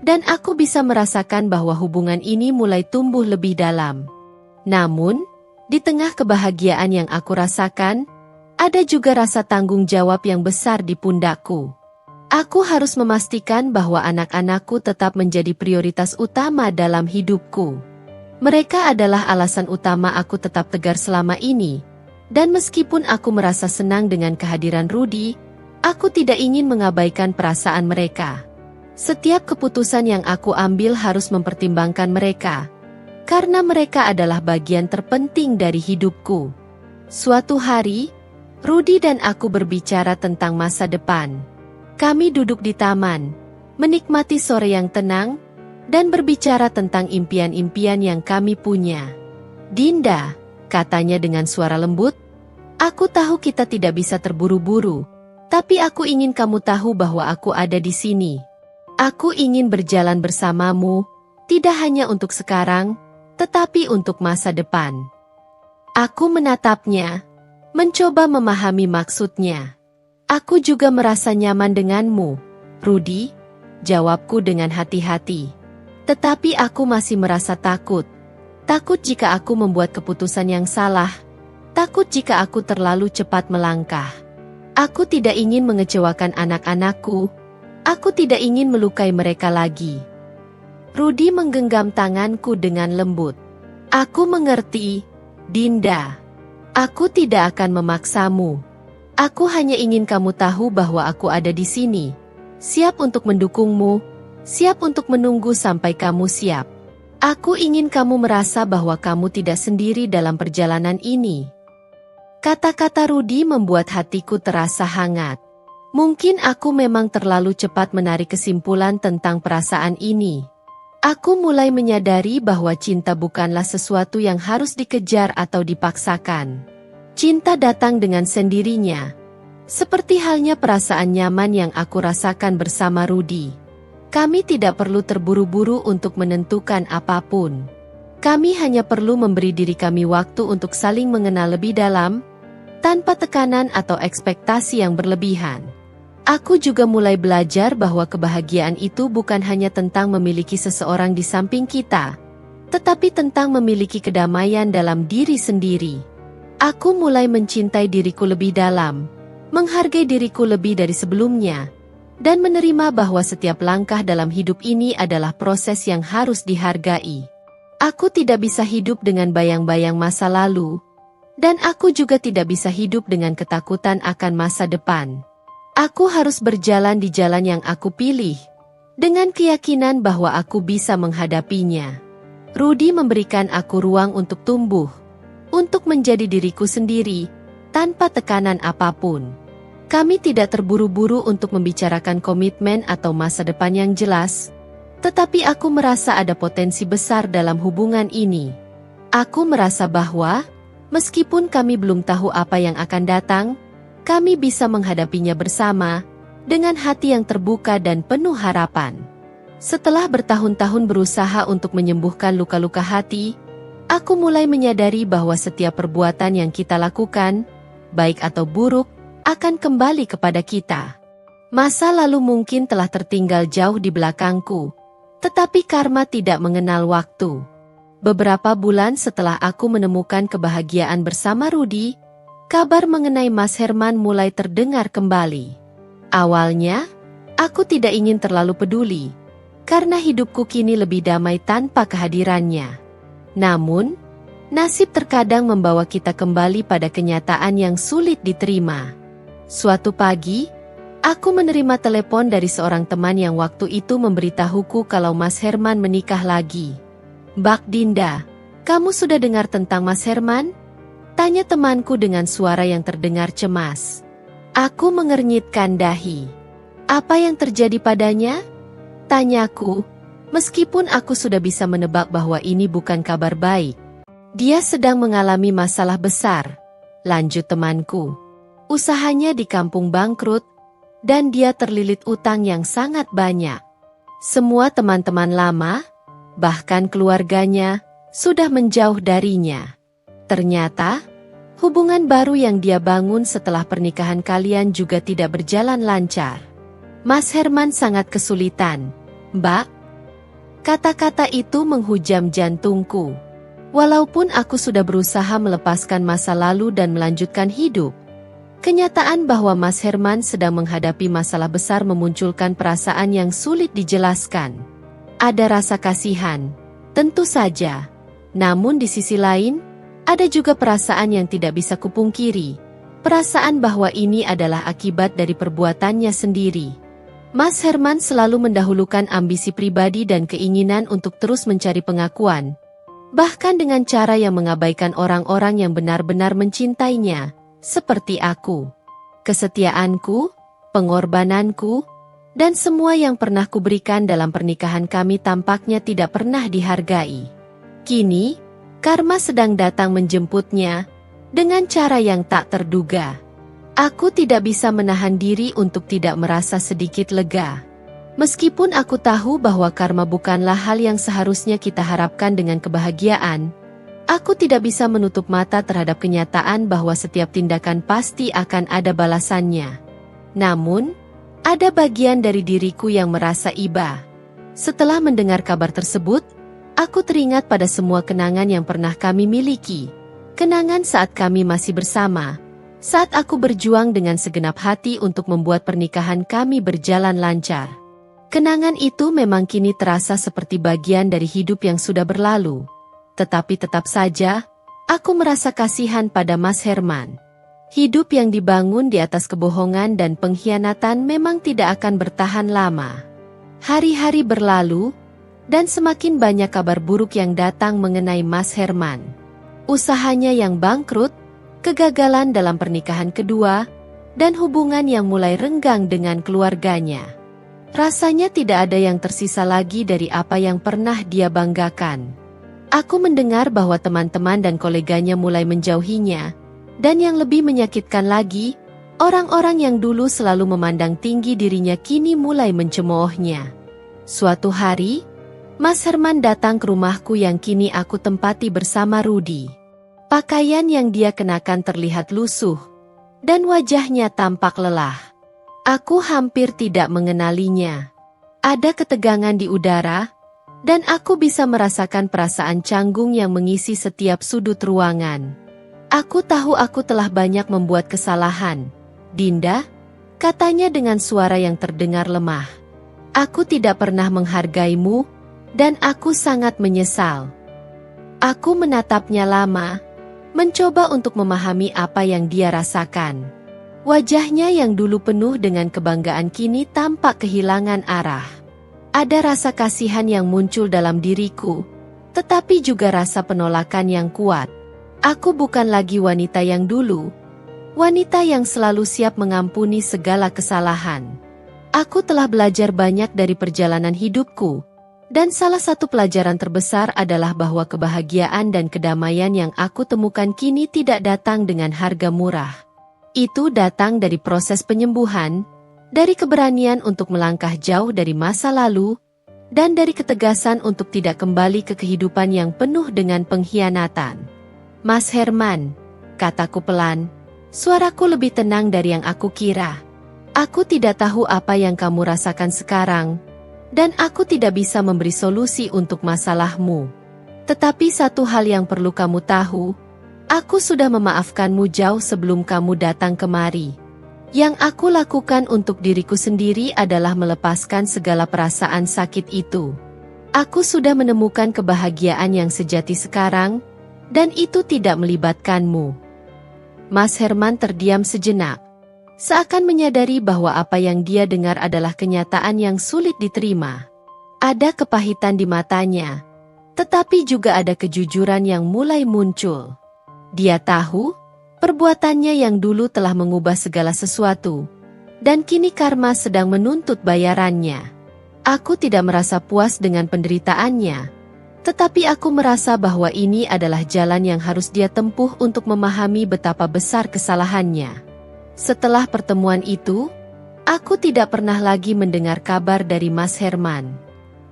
dan aku bisa merasakan bahwa hubungan ini mulai tumbuh lebih dalam. Namun, di tengah kebahagiaan yang aku rasakan, ada juga rasa tanggung jawab yang besar di pundakku. Aku harus memastikan bahwa anak-anakku tetap menjadi prioritas utama dalam hidupku. Mereka adalah alasan utama aku tetap tegar selama ini, dan meskipun aku merasa senang dengan kehadiran Rudy, aku tidak ingin mengabaikan perasaan mereka. Setiap keputusan yang aku ambil harus mempertimbangkan mereka, karena mereka adalah bagian terpenting dari hidupku. Suatu hari, Rudy dan aku berbicara tentang masa depan. Kami duduk di taman, menikmati sore yang tenang, dan berbicara tentang impian-impian yang kami punya. "Dinda," katanya dengan suara lembut, "aku tahu kita tidak bisa terburu-buru, tapi aku ingin kamu tahu bahwa aku ada di sini. Aku ingin berjalan bersamamu, tidak hanya untuk sekarang, tetapi untuk masa depan." Aku menatapnya, mencoba memahami maksudnya. "Aku juga merasa nyaman denganmu, Rudy," jawabku dengan hati-hati. "Tetapi aku masih merasa takut. Takut jika aku membuat keputusan yang salah. Takut jika aku terlalu cepat melangkah. Aku tidak ingin mengecewakan anak-anakku. Aku tidak ingin melukai mereka lagi." Rudy menggenggam tanganku dengan lembut. "Aku mengerti, Dinda. Aku tidak akan memaksamu. Aku hanya ingin kamu tahu bahwa aku ada di sini, siap untuk mendukungmu, siap untuk menunggu sampai kamu siap. Aku ingin kamu merasa bahwa kamu tidak sendiri dalam perjalanan ini." Kata-kata Rudy membuat hatiku terasa hangat. Mungkin aku memang terlalu cepat menarik kesimpulan tentang perasaan ini. Aku mulai menyadari bahwa cinta bukanlah sesuatu yang harus dikejar atau dipaksakan. Cinta datang dengan sendirinya. Seperti halnya perasaan nyaman yang aku rasakan bersama Rudy. Kami tidak perlu terburu-buru untuk menentukan apapun. Kami hanya perlu memberi diri kami waktu untuk saling mengenal lebih dalam, tanpa tekanan atau ekspektasi yang berlebihan. Aku juga mulai belajar bahwa kebahagiaan itu bukan hanya tentang memiliki seseorang di samping kita, tetapi tentang memiliki kedamaian dalam diri sendiri. Aku mulai mencintai diriku lebih dalam, menghargai diriku lebih dari sebelumnya, dan menerima bahwa setiap langkah dalam hidup ini adalah proses yang harus dihargai. Aku tidak bisa hidup dengan bayang-bayang masa lalu, dan aku juga tidak bisa hidup dengan ketakutan akan masa depan. Aku harus berjalan di jalan yang aku pilih, dengan keyakinan bahwa aku bisa menghadapinya. Rudy memberikan aku ruang untuk tumbuh, untuk menjadi diriku sendiri, tanpa tekanan apapun. Kami tidak terburu-buru untuk membicarakan komitmen atau masa depan yang jelas, tetapi aku merasa ada potensi besar dalam hubungan ini. Aku merasa bahwa, meskipun kami belum tahu apa yang akan datang, kami bisa menghadapinya bersama, dengan hati yang terbuka dan penuh harapan. Setelah bertahun-tahun berusaha untuk menyembuhkan luka-luka hati, aku mulai menyadari bahwa setiap perbuatan yang kita lakukan, baik atau buruk, akan kembali kepada kita. Masa lalu mungkin telah tertinggal jauh di belakangku, tetapi karma tidak mengenal waktu. Beberapa bulan setelah aku menemukan kebahagiaan bersama Rudy, kabar mengenai Mas Herman mulai terdengar kembali. Awalnya, aku tidak ingin terlalu peduli, karena hidupku kini lebih damai tanpa kehadirannya. Namun, nasib terkadang membawa kita kembali pada kenyataan yang sulit diterima. Suatu pagi, aku menerima telepon dari seorang teman yang waktu itu memberitahuku kalau Mas Herman menikah lagi. "Bak Dinda, kamu sudah dengar tentang Mas Herman?" tanya temanku dengan suara yang terdengar cemas. Aku mengernyitkan dahi. "Apa yang terjadi padanya?" tanyaku. Meskipun aku sudah bisa menebak bahwa ini bukan kabar baik. "Dia sedang mengalami masalah besar," lanjut temanku. "Usahanya di kampung bangkrut, dan dia terlilit utang yang sangat banyak. Semua teman-teman lama, bahkan keluarganya, sudah menjauh darinya. Ternyata, hubungan baru yang dia bangun setelah pernikahan kalian juga tidak berjalan lancar. Mas Herman sangat kesulitan, Mbak. Kata-kata itu menghujam jantungku. Walaupun aku sudah berusaha melepaskan masa lalu dan melanjutkan hidup, kenyataan bahwa Mas Herman sedang menghadapi masalah besar memunculkan perasaan yang sulit dijelaskan. Ada rasa kasihan, tentu saja. Namun di sisi lain, ada juga perasaan yang tidak bisa kupungkiri. Perasaan bahwa ini adalah akibat dari perbuatannya sendiri. Mas Herman selalu mendahulukan ambisi pribadi dan keinginan untuk terus mencari pengakuan. Bahkan dengan cara yang mengabaikan orang-orang yang benar-benar mencintainya, seperti aku. Kesetiaanku, pengorbananku, dan semua yang pernah kuberikan dalam pernikahan kami tampaknya tidak pernah dihargai. Kini, karma sedang datang menjemputnya, dengan cara yang tak terduga. Aku tidak bisa menahan diri untuk tidak merasa sedikit lega. Meskipun aku tahu bahwa karma bukanlah hal yang seharusnya kita harapkan dengan kebahagiaan, aku tidak bisa menutup mata terhadap kenyataan bahwa setiap tindakan pasti akan ada balasannya. Namun, ada bagian dari diriku yang merasa iba. Setelah mendengar kabar tersebut, aku teringat pada semua kenangan yang pernah kami miliki. Kenangan saat kami masih bersama, saat aku berjuang dengan segenap hati untuk membuat pernikahan kami berjalan lancar. Kenangan itu memang kini terasa seperti bagian dari hidup yang sudah berlalu. Tetapi tetap saja, aku merasa kasihan pada Mas Herman. Hidup yang dibangun di atas kebohongan dan pengkhianatan memang tidak akan bertahan lama. Hari-hari berlalu, dan semakin banyak kabar buruk yang datang mengenai Mas Herman. Usahanya yang bangkrut, kegagalan dalam pernikahan kedua, dan hubungan yang mulai renggang dengan keluarganya. Rasanya tidak ada yang tersisa lagi dari apa yang pernah dia banggakan. Aku mendengar bahwa teman-teman dan koleganya mulai menjauhinya, dan yang lebih menyakitkan lagi, orang-orang yang dulu selalu memandang tinggi dirinya kini mulai mencemoohnya. Suatu hari, Mas Herman datang ke rumahku yang kini aku tempati bersama Rudi. Pakaian yang dia kenakan terlihat lusuh, dan wajahnya tampak lelah. Aku hampir tidak mengenalinya. Ada ketegangan di udara, dan aku bisa merasakan perasaan canggung yang mengisi setiap sudut ruangan. Aku tahu aku telah banyak membuat kesalahan, Dinda, katanya dengan suara yang terdengar lemah. Aku tidak pernah menghargaimu, dan aku sangat menyesal. Aku menatapnya lama, mencoba untuk memahami apa yang dia rasakan. Wajahnya yang dulu penuh dengan kebanggaan kini tampak kehilangan arah. Ada rasa kasihan yang muncul dalam diriku, tetapi juga rasa penolakan yang kuat. Aku bukan lagi wanita yang dulu, wanita yang selalu siap mengampuni segala kesalahan. Aku telah belajar banyak dari perjalanan hidupku, dan salah satu pelajaran terbesar adalah bahwa kebahagiaan dan kedamaian yang aku temukan kini tidak datang dengan harga murah. Itu datang dari proses penyembuhan, dari keberanian untuk melangkah jauh dari masa lalu, dan dari ketegasan untuk tidak kembali ke kehidupan yang penuh dengan pengkhianatan. Mas Herman, kataku pelan, suaraku lebih tenang dari yang aku kira. Aku tidak tahu apa yang kamu rasakan sekarang, dan aku tidak bisa memberi solusi untuk masalahmu. Tetapi satu hal yang perlu kamu tahu, aku sudah memaafkanmu jauh sebelum kamu datang kemari. Yang aku lakukan untuk diriku sendiri adalah melepaskan segala perasaan sakit itu. Aku sudah menemukan kebahagiaan yang sejati sekarang, dan itu tidak melibatkanmu. Mas Herman terdiam sejenak. Seakan menyadari bahwa apa yang dia dengar adalah kenyataan yang sulit diterima. Ada kepahitan di matanya, tetapi juga ada kejujuran yang mulai muncul. Dia tahu, perbuatannya yang dulu telah mengubah segala sesuatu, dan kini karma sedang menuntut bayarannya. Aku tidak merasa puas dengan penderitaannya, tetapi aku merasa bahwa ini adalah jalan yang harus dia tempuh untuk memahami betapa besar kesalahannya. Setelah pertemuan itu, aku tidak pernah lagi mendengar kabar dari Mas Herman.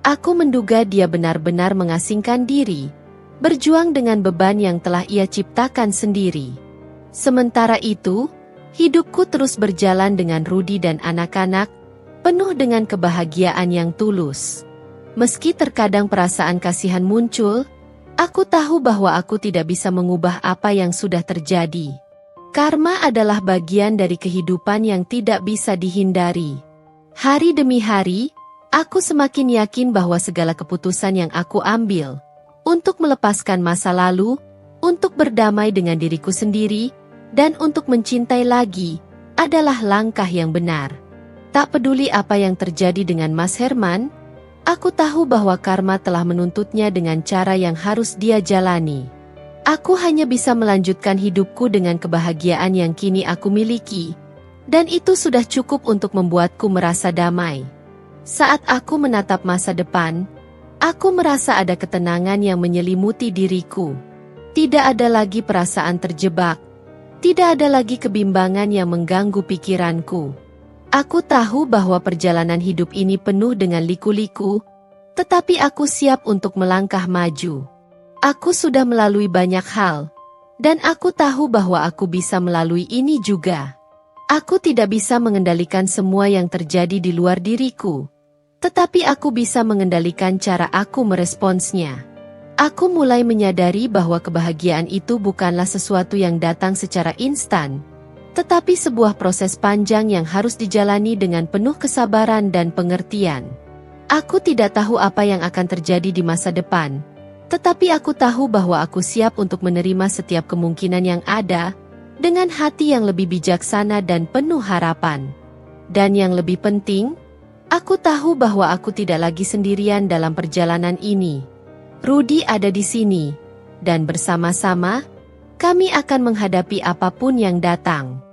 Aku menduga dia benar-benar mengasingkan diri, berjuang dengan beban yang telah ia ciptakan sendiri. Sementara itu, hidupku terus berjalan dengan Rudy dan anak-anak, penuh dengan kebahagiaan yang tulus. Meski terkadang perasaan kasihan muncul, aku tahu bahwa aku tidak bisa mengubah apa yang sudah terjadi. Karma adalah bagian dari kehidupan yang tidak bisa dihindari. Hari demi hari, aku semakin yakin bahwa segala keputusan yang aku ambil untuk melepaskan masa lalu, untuk berdamai dengan diriku sendiri, dan untuk mencintai lagi, adalah langkah yang benar. Tak peduli apa yang terjadi dengan Mas Herman, aku tahu bahwa karma telah menuntutnya dengan cara yang harus dia jalani. Aku hanya bisa melanjutkan hidupku dengan kebahagiaan yang kini aku miliki, dan itu sudah cukup untuk membuatku merasa damai. Saat aku menatap masa depan, aku merasa ada ketenangan yang menyelimuti diriku. Tidak ada lagi perasaan terjebak, tidak ada lagi kebimbangan yang mengganggu pikiranku. Aku tahu bahwa perjalanan hidup ini penuh dengan liku-liku, tetapi aku siap untuk melangkah maju. Aku sudah melalui banyak hal, dan aku tahu bahwa aku bisa melalui ini juga. Aku tidak bisa mengendalikan semua yang terjadi di luar diriku, tetapi aku bisa mengendalikan cara aku meresponsnya. Aku mulai menyadari bahwa kebahagiaan itu bukanlah sesuatu yang datang secara instan, tetapi sebuah proses panjang yang harus dijalani dengan penuh kesabaran dan pengertian. Aku tidak tahu apa yang akan terjadi di masa depan, tetapi aku tahu bahwa aku siap untuk menerima setiap kemungkinan yang ada, dengan hati yang lebih bijaksana dan penuh harapan. Dan yang lebih penting, aku tahu bahwa aku tidak lagi sendirian dalam perjalanan ini. Rudy ada di sini, dan bersama-sama, kami akan menghadapi apapun yang datang.